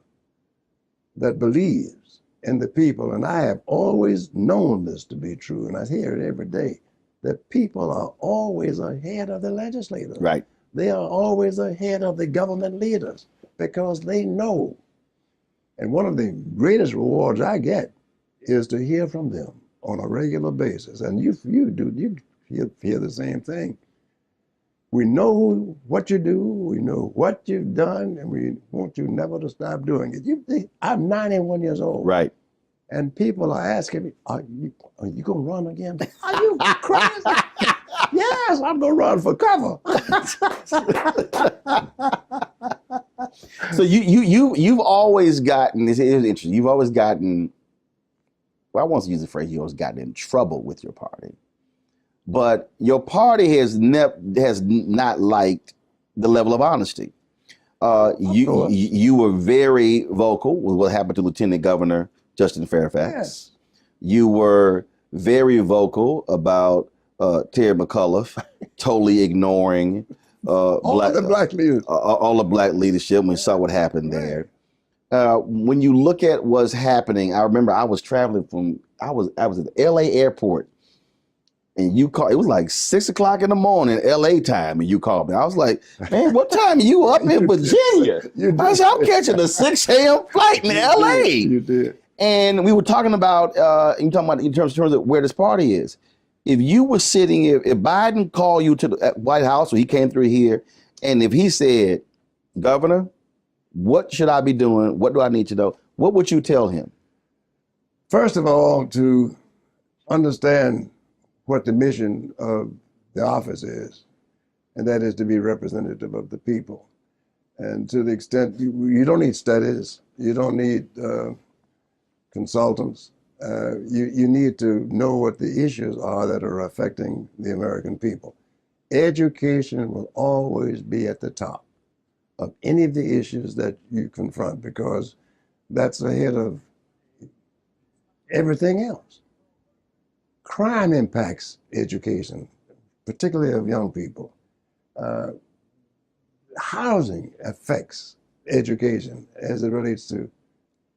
that believes in the people. And I have always known this to be true, and I hear it every day, that people are always ahead of the legislators. Right. They are always ahead of the government leaders because they know. And one of the greatest rewards I get is to hear from them on a regular basis. And you hear the same thing. We know what you do, we know what you've done, and we want you never to stop doing it. I'm 91 years old. Right. And people are asking me, are you going to run again? Are you crazy? Yes, I'm going to run for cover. So you've always gotten, it's interesting, you've always gotten, well, I want to use the phrase, you always gotten in trouble with your party. But your party has not liked the level of honesty. You were very vocal with what happened to Lieutenant Governor Justin Fairfax. Yes. You were very vocal about Terry McAuliffe totally ignoring all the black leaders, all the black leadership. We saw what happened there. When you look at what's happening, I remember I was traveling I was at the LA airport, and you called. It was like 6 o'clock in the morning, LA time, and you called me. I was like, man, what time are you up in Virginia? I said, I'm catching a 6 a.m. flight in LA. You did. And we were talking about, in terms of where this party is. If you were sitting, if Biden called you to the White House, or he came through here, and if he said, Governor, what should I be doing? What do I need to know? What would you tell him? First of all, to understand what the mission of the office is, and that is to be representative of the people. And to the extent, you don't need studies, you don't need consultants, you need to know what the issues are that are affecting the American people. Education will always be at the top of any of the issues that you confront, because that's ahead of everything else. Crime impacts education, particularly of young people. Housing affects education as it relates to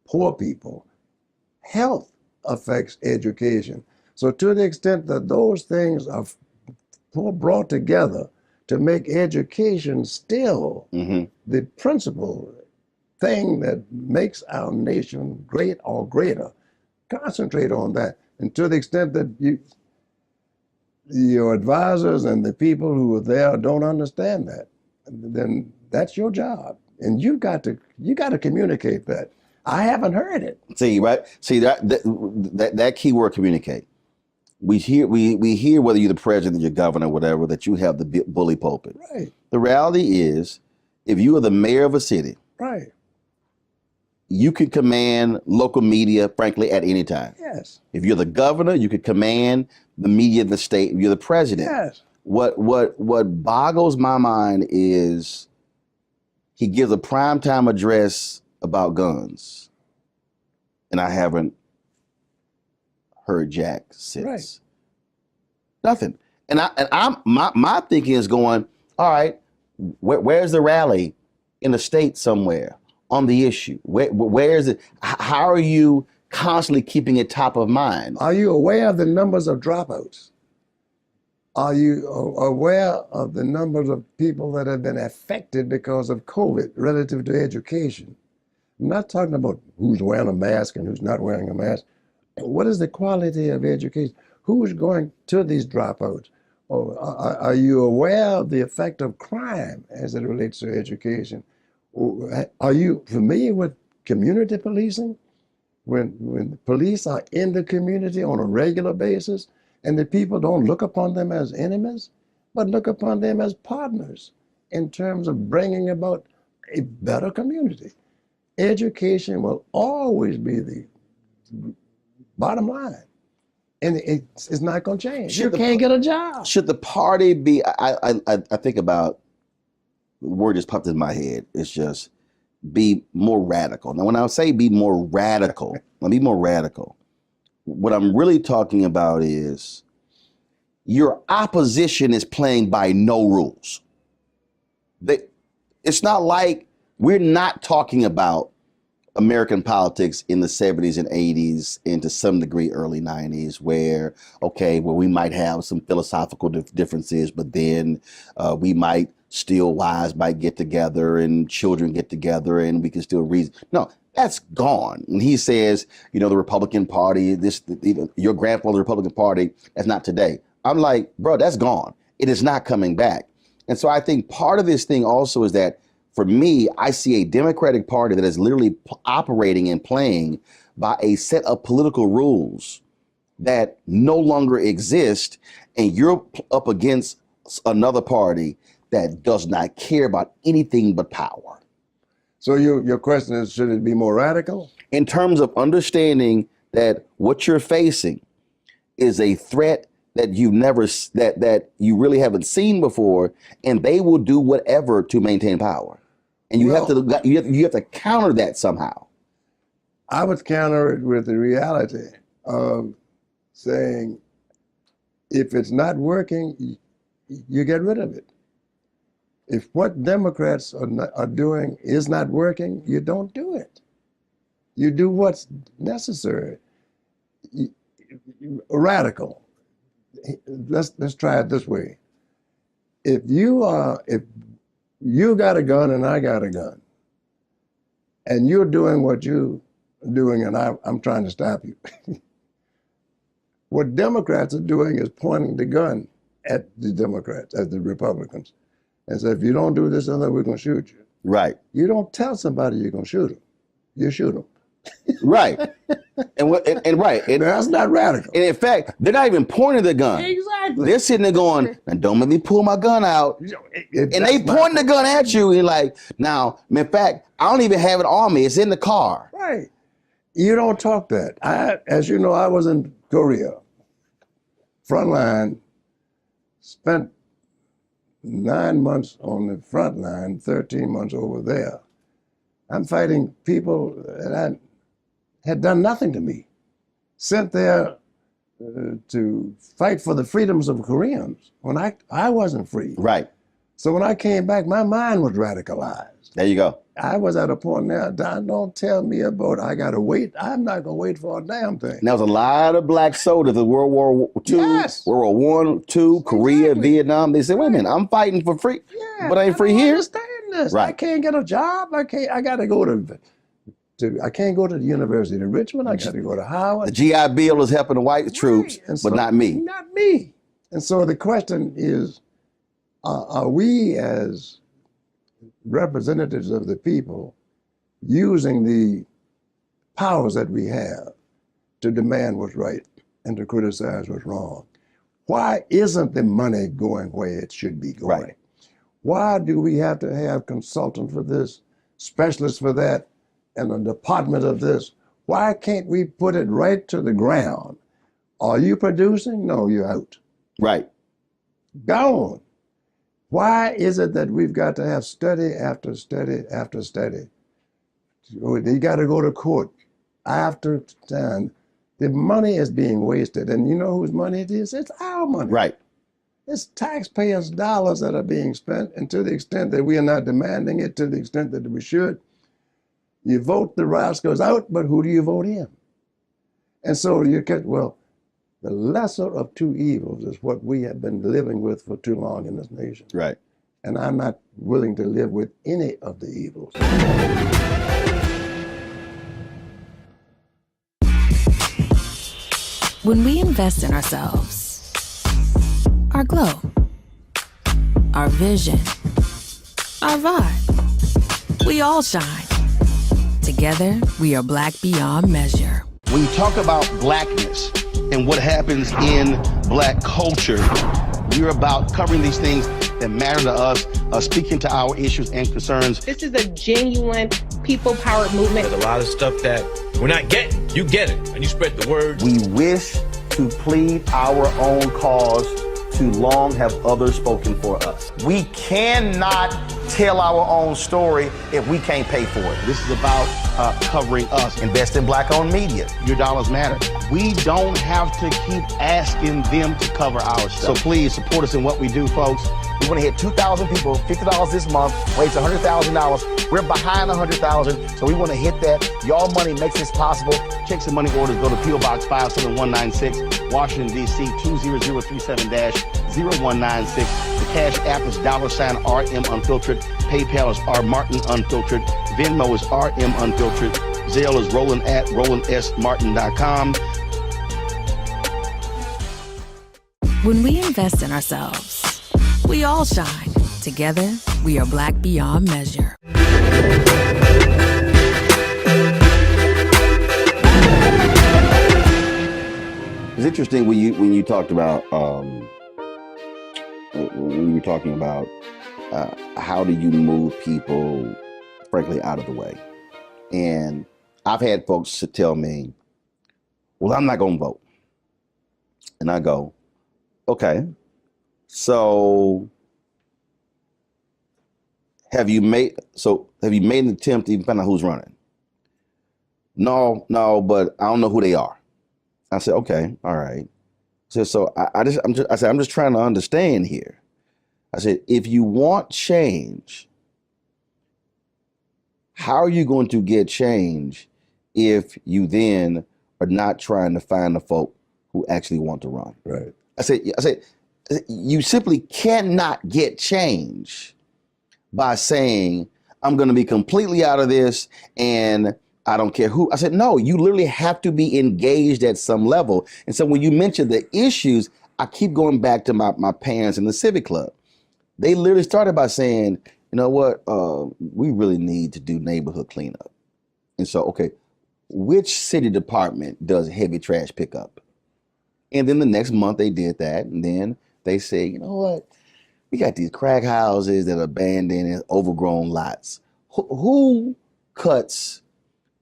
poor people. Health affects education. So to the extent that those things are brought together to make education still the principal thing that makes our nation great or greater, concentrate on that. And to the extent that your advisors and the people who are there don't understand that, then that's your job. And you got to communicate that. I haven't heard it. See, right? See that key word, communicate. We hear whether you're the president, your governor, whatever, that you have the bully pulpit. Right. The reality is, if you are the mayor of a city, right, you can command local media, frankly, at any time. Yes. If you're the governor, you can command the media of the state. If you're the president. Yes. What boggles my mind is he gives a primetime address about guns, and I haven't heard Jack since. Right. Nothing. And my thinking is going, all right, where's the rally in the state somewhere on the issue? Where is it? How are you constantly keeping it top of mind? Are you aware of the numbers of dropouts? Are you aware of the numbers of people that have been affected because of COVID relative to education? I'm not talking about who's wearing a mask and who's not wearing a mask. What is the quality of education? Who's going to these dropouts? Are you aware of the effect of crime as it relates to education? Are you familiar with community policing? When the police are in the community on a regular basis, and the people don't look upon them as enemies, but look upon them as partners in terms of bringing about a better community. Education will always be the bottom line, and it's not going to change. You can't get a job. Should the party be? I think about the word just popped in my head. It's just be more radical. Now, when I say be more radical, be more radical. What I'm really talking about is your opposition is playing by no rules. It's not like we're not talking about American politics in the 70s and 80s and to some degree early 90s where we might have some philosophical differences, but then we might still wives might get together and children get together and we can still reason. No, that's gone. When he says, the Republican Party, your grandfather's Republican Party, that's not today. I'm like, bro, that's gone. It is not coming back. And so I think part of this thing also is that for me, I see a Democratic Party that is literally operating and playing by a set of political rules that no longer exist. And you're up against another party that does not care about anything but power. So your question is, should it be more radical? In terms of understanding that what you're facing is a threat that you really haven't seen before, and they will do whatever to maintain power. And you have to counter that somehow. I would counter it with the reality of saying, if it's not working, you get rid of it. If what Democrats are doing is not working, you don't do it. You do what's necessary. Radical. Let's try it this way. If you got a gun and I got a gun, and you're doing what you're doing and I'm trying to stop you, what Democrats are doing is pointing the gun at the Democrats, at the Republicans, and say, if you don't do this, then we're going to shoot you. Right. You don't tell somebody you're going to shoot them. You shoot them. Right. And right. And that's not radical. And in fact, they're not even pointing the gun. Exactly. They're sitting there going, now don't make me pull my gun out. And they pointing the gun at you and like, now, in fact, I don't even have it on me. It's in the car. Right. You don't talk that. As you know, I was in Korea, frontline, spent 9 months on the front line, 13 months over there. I'm fighting people that had done nothing to me, sent there to fight for the freedoms of Koreans when I wasn't free. Right. So when I came back, my mind was radicalized. There you go. I was at a point now, don't tell me about I got to wait. I'm not going to wait for a damn thing. And there was a lot of black soldiers in World War II, yes. World War I, II, Korea, Vietnam. They said, wait a minute, I'm fighting for free, but I ain't free here. I understand this. Right. I can't get a job. I got to go I can't go to the University of Richmond. I got to go to Howard. The GI Bill is helping the white troops, but not me. Not me. And so the question is, are we as representatives of the people using the powers that we have to demand what's right and to criticize what's wrong? Why isn't the money going where it should be going? Right. Why do we have to have consultants for this, specialists for that, and a department of this? Why can't we put it right to the ground? Are you producing? No, you're out. Right. Gone. Why is it that we've got to have study after study after study? You got to go to court after time. The money is being wasted. And you know whose money it is? It's our money. Right. It's taxpayers' dollars that are being spent. And to the extent that we are not demanding it, to the extent that we should, you vote the rascals out, but who do you vote in? And so you get, well, the lesser of two evils is what we have been living with for too long in this nation. Right. And I'm not willing to live with any of the evils. When we invest in ourselves, our glow, our vision, our vibe, we all shine. Together, we are black beyond measure. When you talk about blackness and what happens in black culture, we're about covering these things that matter to us, speaking to our issues and concerns. This is a genuine people-powered movement. There's a lot of stuff that we're not getting. You get it, and you spread the word. We wish to plead our own cause. Too long have others spoken for us. We cannot tell our own story if we can't pay for it. This is about covering us. Invest in black-owned media. Your dollars matter. We don't have to keep asking them to cover our stuff. So please support us in what we do, folks. We want to hit 2,000 people, $50 this month, raise $100,000. We're behind 100,000, so we want to hit that. Y'all money makes this possible. Checks and money orders go to P.O. Box 57196, Washington, D.C. 20037-0196. The Cash App is $RM Unfiltered. PayPal is R Martin Unfiltered. Venmo is RM Unfiltered. Zelle is Roland at RolandSMartin.com. When we invest in ourselves, we all shine. Together, we are black beyond measure. It's interesting when you talked about when you're talking about how do you move people, frankly, out of the way. And I've had folks to tell me, well, I'm not going to vote. And I go, okay, so Have you made an attempt to even find out who's running? No, but I don't know who they are. I said, okay, all right. So I'm just trying to understand here. I said, if you want change, how are you going to get change if you then are not trying to find the folk who actually want to run? Right. I said, you simply cannot get change by saying, I'm going to be completely out of this and I don't care who. I said, no, you literally have to be engaged at some level. And so when you mention the issues, I keep going back to my parents in the Civic Club. They literally started by saying, you know what, we really need to do neighborhood cleanup. And so, okay, which city department does heavy trash pickup? And then the next month they did that. And then they say, you know what, we got these crack houses that are abandoned and overgrown lots. Who cuts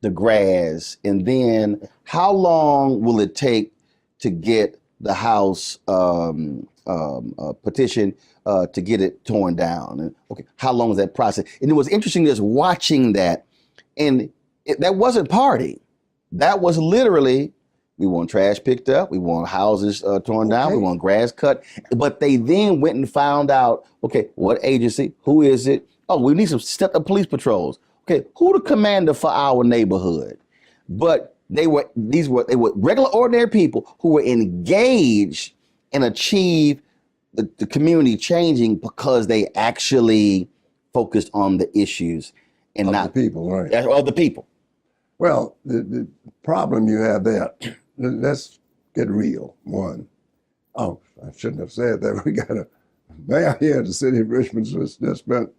the grass? And then how long will it take to get the house petition to get it torn down? And okay, how long is that process? And it was interesting just watching that. And that wasn't party. That was literally, we want trash picked up, we want houses torn down, we want grass cut. But they then went and found out, okay, what agency, who is it? Oh, we need some stepped up police patrols. Okay, who the commander for our neighborhood? But they were regular ordinary people who were engaged and achieved the community changing because they actually focused on the issues and not the people, right? Of the people. Well, the problem you have there, let's get real. One, I shouldn't have said that. We got a mayor here in the city of Richmond just spent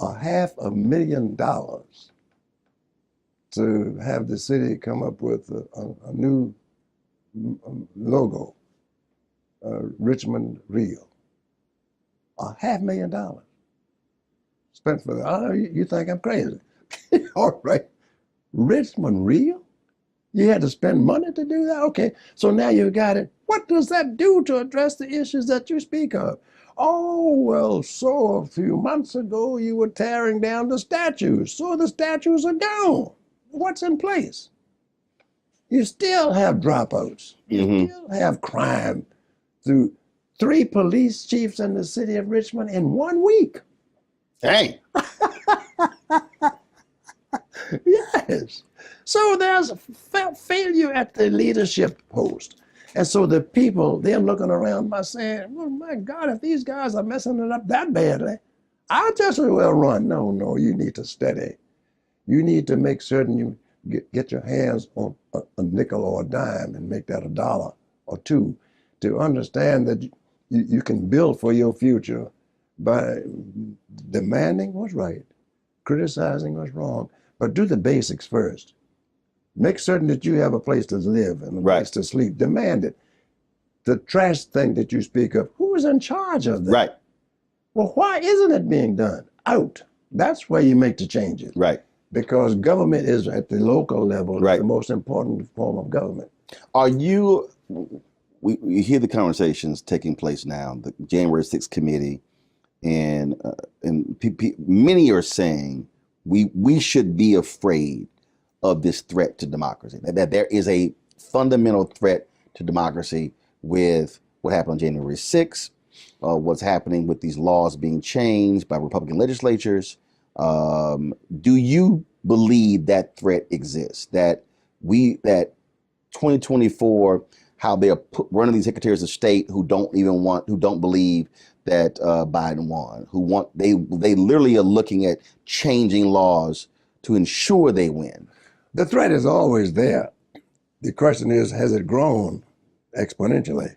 $500,000 to have the city come up with a new logo, Richmond Real. $500,000 spent for that. Oh, you think I'm crazy? All right. Richmond Real? You had to spend money to do that? Okay, so now you got it. What does that do to address the issues that you speak of? Oh, well, so a few months ago you were tearing down the statues, so the statues are gone. What's in place? You still have dropouts. You still have crime through 3 police chiefs in the city of Richmond in 1 week. Dang. Yes. So there's failure at the leadership post. And so the people, they're looking around by saying, well, my God, if these guys are messing it up that badly, I'll just as well run. No, you need to steady. You need to make certain you get your hands on a nickel or a dime and make that $1 or $2 to understand that you can build for your future by demanding what's right, criticizing what's wrong, but do the basics first. Make certain that you have a place to live and a place to sleep. Demand it. The trash thing that you speak of, who is in charge of that? Right. Well, why isn't it being done? Out. That's where you make the changes. Right. Because government is at the local level, the most important form of government. Are you, we hear the conversations taking place now, the January 6th committee, and many are saying we should be afraid of this threat to democracy, that there is a fundamental threat to democracy with what happened on January 6th, what's happening with these laws being changed by Republican legislatures. Do you believe that threat exists? That 2024, how they're running these secretaries of state who don't believe that Biden won, they literally are looking at changing laws to ensure they win. The threat is always there. The question is, has it grown exponentially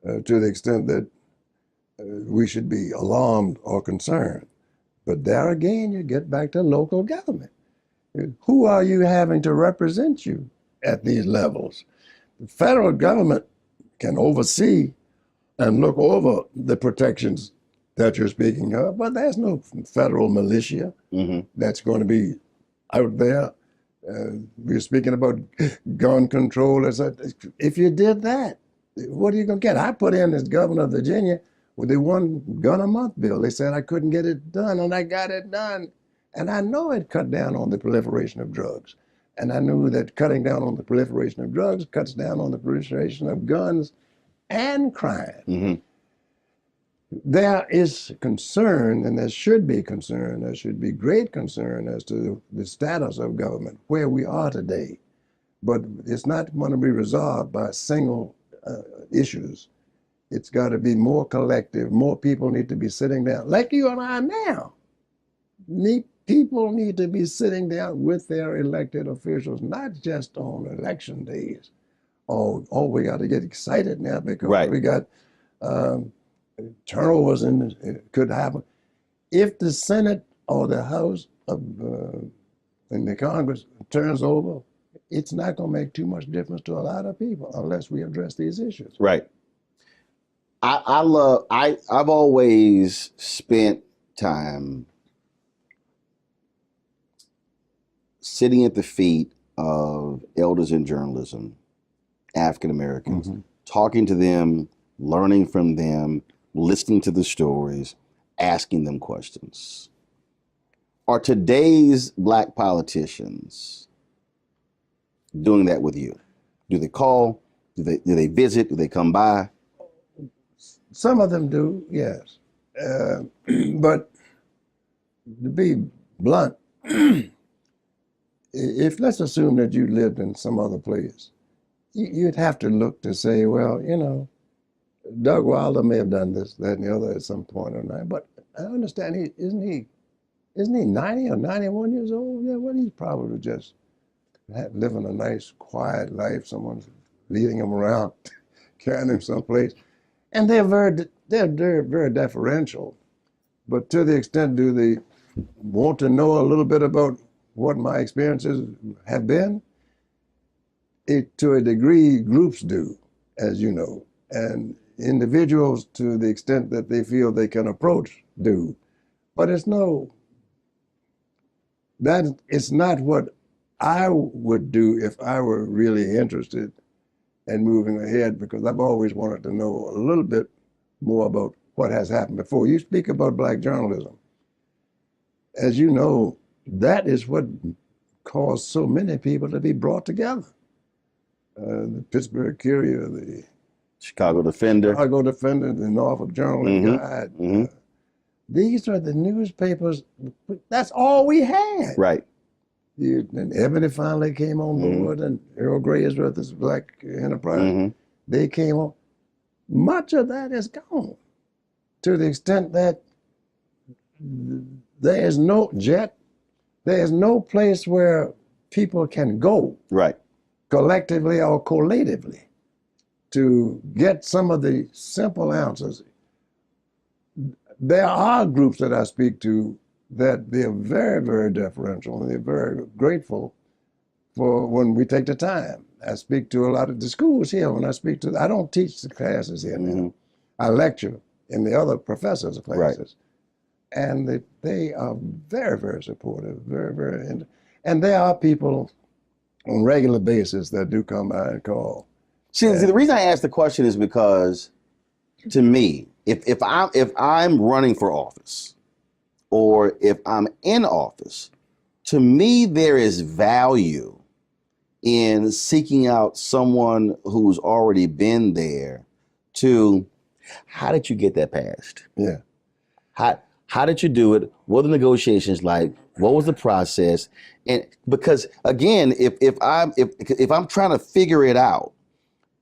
to the extent that we should be alarmed or concerned? But there again, you get back to local government. Who are you having to represent you at these levels? The federal government can oversee and look over the protections that you're speaking of, but there's no federal militia that's going to be out there. We're speaking about gun control. If you did that, what are you going to get? I put in as governor of Virginia with the one gun a month bill. They said I couldn't get it done, and I got it done. And I know it cut down on the proliferation of drugs. And I knew that cutting down on the proliferation of drugs cuts down on the proliferation of guns and crime. Mm-hmm. There is concern, and there should be concern, there should be great concern as to the status of government, where we are today. But it's not going to be resolved by single issues. It's got to be more collective. More people need to be sitting down, like you and I now. People need to be sitting down with their elected officials, not just on election days. Oh, we got to get excited now because we got turnovers and it could happen. If the Senate or the House of and the Congress turns over, it's not going to make too much difference to a lot of people unless we address these issues. Right. I've always spent time sitting at the feet of elders in journalism, African Americans, talking to them, learning from them, listening to the stories, asking them questions. Are today's Black politicians doing that with you? Do they call? Do they visit? Do they come by? Some of them do, yes. But to be blunt, if let's assume that you lived in some other place, you'd have to look to say, well, you know, Doug Wilder may have done this, that, and the other at some point or not. But I understand isn't he 90 or 91 years old? Yeah, well, he's probably just living a nice, quiet life. Someone's leading him around, carrying him someplace. And they're very deferential. But to the extent, do they want to know a little bit about what my experiences have been? To a degree, groups do, as you know, and individuals, to the extent that they feel they can approach, do. But it's not what I would do if I were really interested in moving ahead, because I've always wanted to know a little bit more about what has happened before. You speak about Black journalism. As you know, that is what caused so many people to be brought together. The Pittsburgh Courier, the Chicago Defender, the Norfolk Journal and Guide. These are the newspapers. That's all we had. Right. And Ebony finally came on board, and Earl Grey is with this Black Enterprise. They came on. Much of that is gone, to the extent that there is no jet, there is no place where people can go. Right. Collectively or collatively, to get some of the simple answers. There are groups that I speak to that they're very, very deferential, and they're very grateful for when we take the time. I speak to a lot of the schools here. When I speak to, I don't teach the classes here now. I lecture in the other professors' classes. Right. And they are very, very supportive, very, very, and there are people on a regular basis that do come by and call. See, the reason I ask the question is because, to me, if I'm running for office, or if I'm in office, to me there is value in seeking out someone who's already been there to, how did you get that passed? Yeah. How did you do it? What were the negotiations like? What was the process? And because again, if I'm trying to figure it out,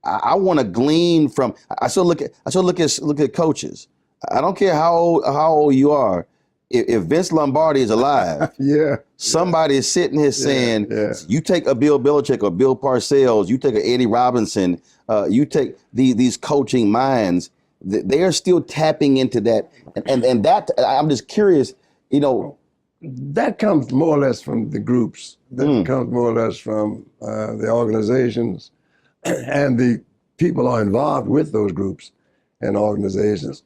I want to glean from. I still look at coaches. I don't care how old you are. If Vince Lombardi is alive, somebody is sitting here saying, you take a Bill Belichick or Bill Parcells, you take an Eddie Robinson, you take these coaching minds. They are still tapping into that, and that I'm just curious, you know. That comes more or less from the groups. That comes more or less from the organizations, and the people are involved with those groups and organizations.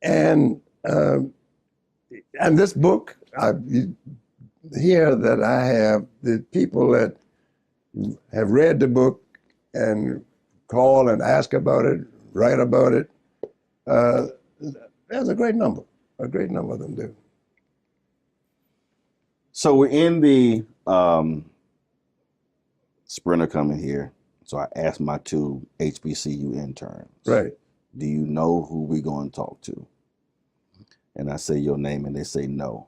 And this book, here that I have, the people that have read the book and call and ask about it, write about it, There's a great number of them do. So we're in the sprinter coming here. So I asked my 2 HBCU interns. Right. Do you know who we going to talk to? And I say your name, and they say no.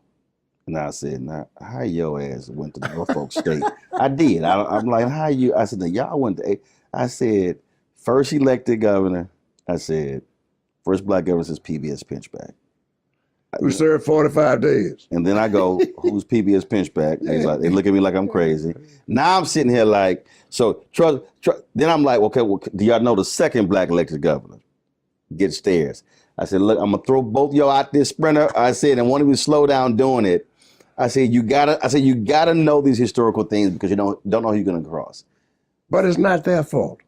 And I said, "Now, how your ass went to Norfolk State?" I did. I'm like, "How you?" I said, "Now, y'all went to." I said, "First elected governor." I said, "First black governor since PBS Pinchback." Who served 45 days. And then I go, "Who's PBS Pinchback?" They look at me like I'm crazy. Now I'm sitting here like, so trust. Then I'm like, okay, well, do y'all know the second black elected governor? Get stairs. I said, "Look, I'm gonna throw both y'all out this sprinter." I said, "And want to slow down doing it." I said, you gotta know these historical things because you don't know who you're gonna cross. But it's not their fault.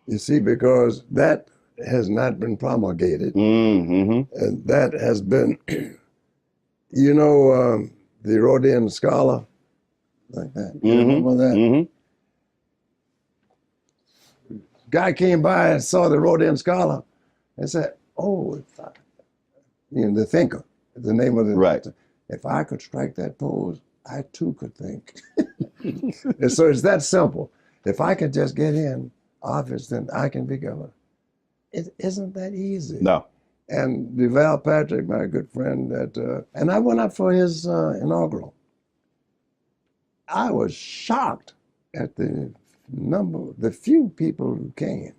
You see, because that has not been promulgated. Mm-hmm. And that has been, you know, the Rodian scholar, like that. You remember that? Mm-hmm. Guy came by and saw the Rodian scholar and said, "Oh, the thinker, the name of the right. If I could strike that pose, I too could think." And so it's that simple. If I could just get in office, then I can be governor. It isn't that easy. No. And Deval Patrick, my good friend, and I went up for his inaugural. I was shocked at the few people who came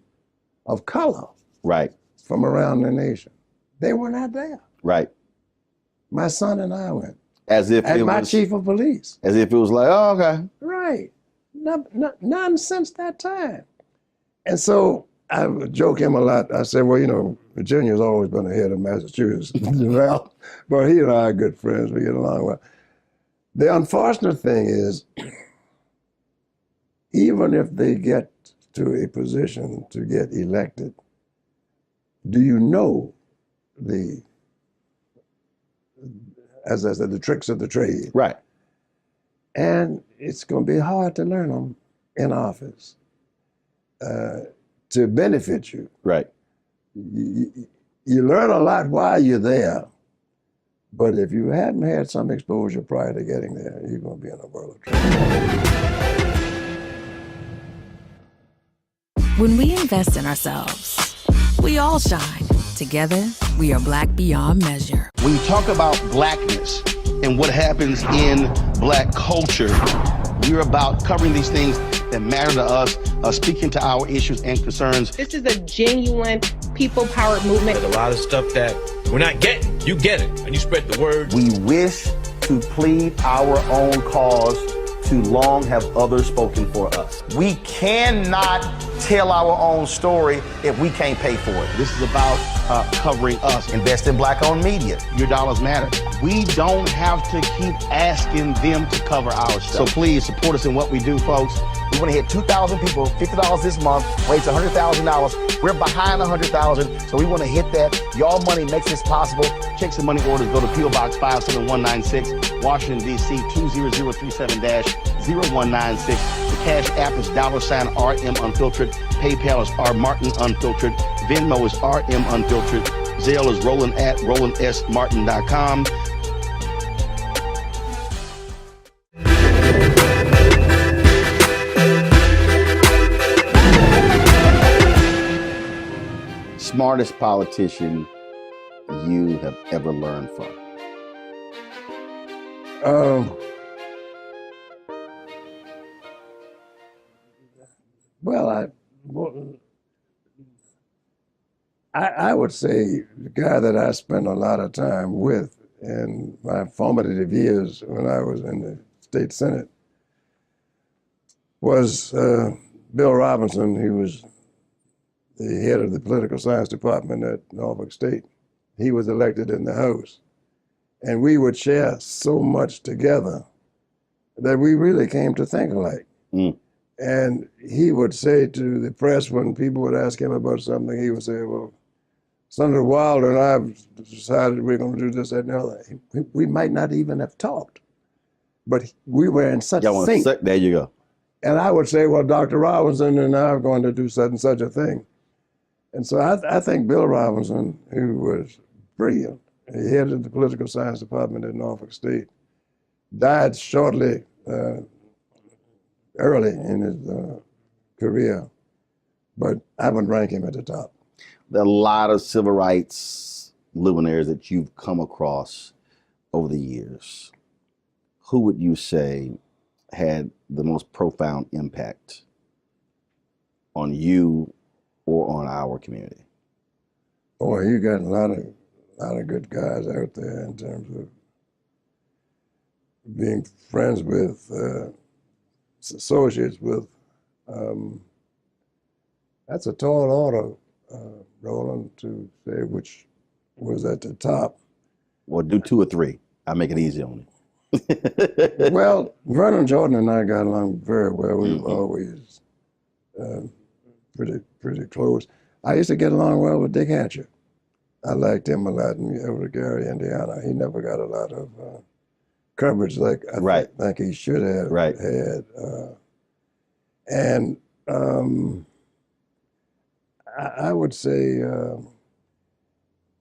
of color. Right. From around the nation. They were not there. Right. My son and I went. As if and it my was, chief of police. As if it was like, oh, okay. Right. None since that time. And so I would joke him a lot. I said, well, you know, Virginia's always been ahead of Massachusetts. But he and I are good friends. We get along well. The unfortunate thing is, even if they get to a position to get elected, do you know as I said, the tricks of the trade? Right. And it's going to be hard to learn them in office to benefit you. Right. You learn a lot while you're there, but if you hadn't had some exposure prior to getting there, you're going to be in a world of trouble. When we invest in ourselves, we all shine. Together, we are black beyond measure. When you talk about blackness and what happens in black culture, we're about covering these things that matter to us, speaking to our issues and concerns. This is a genuine people-powered movement. There's a lot of stuff that we're not getting. You get it, and you spread the word. We wish to plead our own cause. Too long have others spoken for us. We cannot tell our own story if we can't pay for it. This is about covering us. Invest in black-owned media. Your dollars matter. We don't have to keep asking them to cover our stuff. So please support us in what we do, folks. We want to hit 2,000 people, $50 this month, raise $100,000. We're behind 100,000, so we want to hit that. Y'all money makes this possible. Checks and money orders go to P.O. Box 57196, Washington, D.C. 20037-0196. The Cash App is $RM Unfiltered. PayPal is R Martin Unfiltered. Venmo is RM Unfiltered. Zelle is Roland at RolandSMartin.com. Smartest politician you have ever learned from? Well, I would say the guy that I spent a lot of time with in my formative years when I was in the state senate was Bill Robinson. He was the head of the political science department at Norfolk State. He was elected in the House. And we would share so much together that we really came to think alike. Mm. And he would say to the press when people would ask him about something, he would say, well, Senator Wilder and I have decided we're going to do this, that, and the other. We might not even have talked, but we were in such sync. There you go. And I would say, well, Dr. Robinson and I are going to do such and such a thing. And so I think Bill Robinson, who was brilliant, he headed the political science department at Norfolk State, died shortly, early in his career, but I would rank him at the top. There are a lot of civil rights luminaries that you've come across over the years. Who would you say had the most profound impact on you or on our community? Boy, you got a lot of good guys out there in terms of being friends with, associates with. That's a tall order, Roland, to say which was at the top. Well, do 2 or 3. I'll make it easy on you. Well, Vernon Jordan and I got along very well. We were always pretty close. I used to get along well with Dick Hatcher. I liked him a lot over Gary, Indiana. He never got a lot of coverage like I think he should have had. And I would say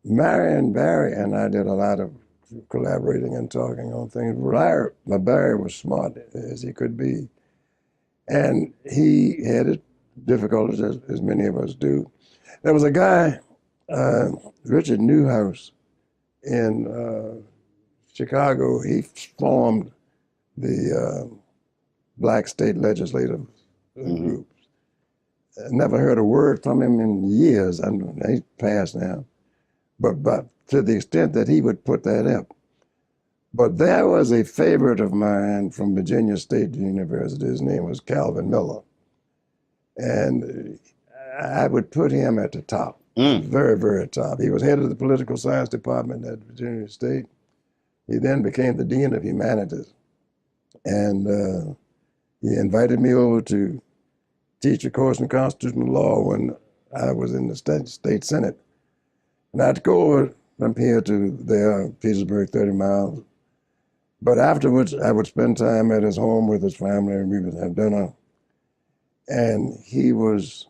Marion Barry and I did a lot of collaborating and talking on things. Barry was smart as he could be, and he had his difficulties as many of us do. There was a guy, Richard Newhouse, in Chicago. He formed the Black State Legislative Group. I never heard a word from him in years. He's passed now, but to the extent that he would put that up. But there was a favorite of mine from Virginia State University. His name was Calvin Miller. And I would put him at the top, very, very top. He was head of the political science department at Virginia State. He then became the Dean of Humanities. And he invited me over to teach a course in constitutional law when I was in the state Senate. And I'd go over from here to there, Petersburg, 30 miles. But afterwards, I would spend time at his home with his family, and we would have dinner. And he was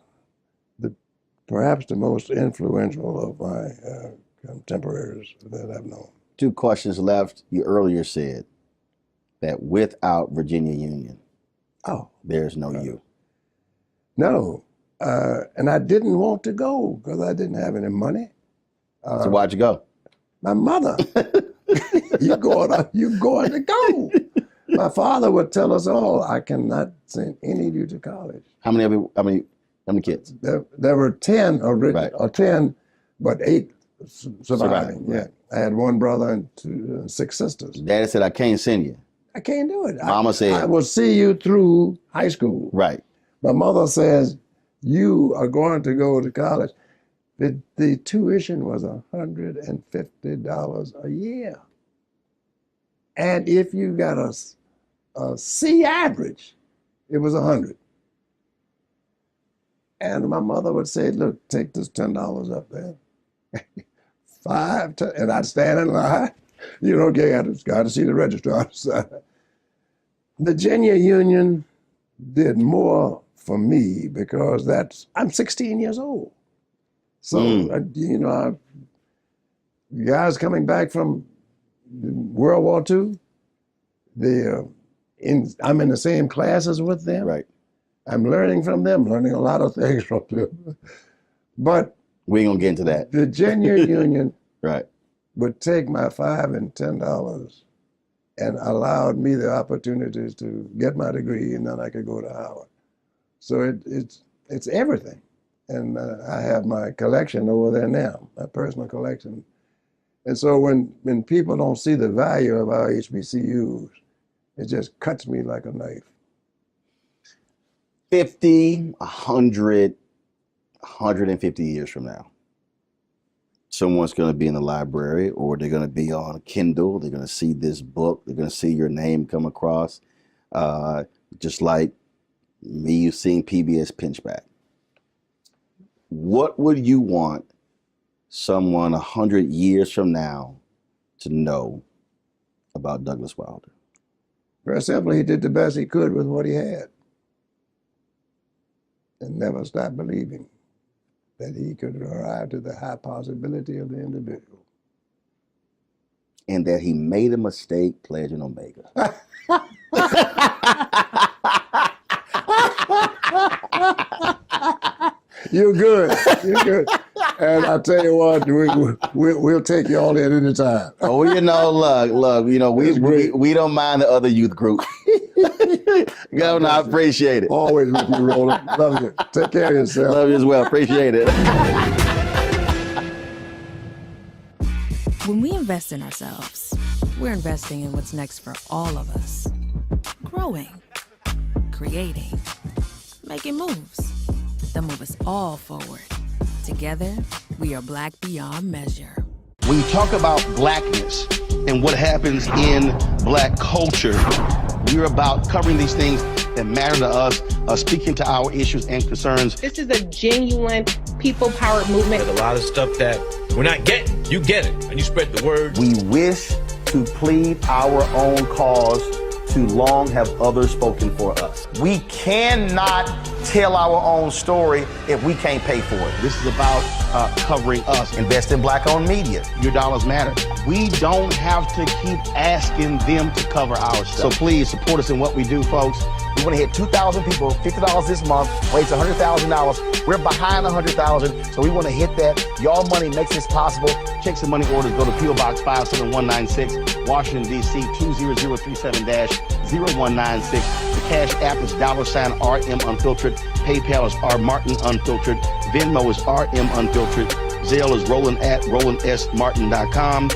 perhaps the most influential of my contemporaries that I've known. 2 questions left. You earlier said that without Virginia Union, there's no you. No, and I didn't want to go because I didn't have any money. So why'd you go? My mother. You're going to go. My father would tell us all, I cannot send any of you to college. How many kids? There were 10 originally, or 10, but 8 surviving. Yeah, I had 1 brother and 6 sisters. Daddy said, I can't send you. I can't do it. Mama said, I will see you through high school. Right. My mother says, you are going to go to college. The tuition was $150 a year. And if you got a C average, it was $100. And my mother would say, look, take this $10 up there. 5, 10, and I'd stand in line. You know, got to see the registrar. Virginia Union did more for me because I'm 16 years old. So, you know, guys coming back from World War II, I'm in the same classes with them. Right. I'm learning from them, learning a lot of things from them. But we ain't gonna get into that. Virginia Union right. would take my $5 and $10 and allowed me the opportunities to get my degree, and then I could go to Howard. So it's everything. And I have my collection over there now, my personal collection. And so when people don't see the value of our HBCUs, it just cuts me like a knife. 50, 100, 150 years from now, someone's going to be in the library, or they're going to be on Kindle. They're going to see this book. They're going to see your name come across. Just like me, you've seen PBS Pinchback. What would you want someone 100 years from now to know about Douglas Wilder? Very simply, he did the best he could with what he had and never stopped believing that he could arrive to the high possibility of the individual. And that he made a mistake pledging Omega. You're good. You're good. And I tell you what, we'll take you all in any time. Oh, you know, look, you know, we don't mind the other youth group. Governor, I appreciate it. Always with you, Roland. Love you. Take care of yourself. Love you as well. Appreciate it. When we invest in ourselves, we're investing in what's next for all of us. Growing, creating, making moves that move us all forward. Together, we are Black beyond measure. When you talk about blackness and what happens in Black culture, we're about covering these things that matter to us, speaking to our issues and concerns. This is a genuine people-powered movement. There's a lot of stuff that we're not getting. You get it, and you spread the word. We wish to plead our own cause. Too long have others spoken for us. We cannot tell our own story if we can't pay for it. This is about covering us. Invest in Black-owned media. Your dollars matter. We don't have to keep asking them to cover our stuff. So please support us in what we do, folks. We want to hit 2,000 people, $50 this month, raise $100,000. We're behind 100,000, so we want to hit that. Y'all money makes this possible. Checks and money orders go to P.O. Box 57196, Washington, D.C. 20037-0196. The Cash App is $RM Unfiltered. PayPal is R Martin Unfiltered. Venmo is RM Unfiltered. Zelle is Roland at RolandSMartin.com.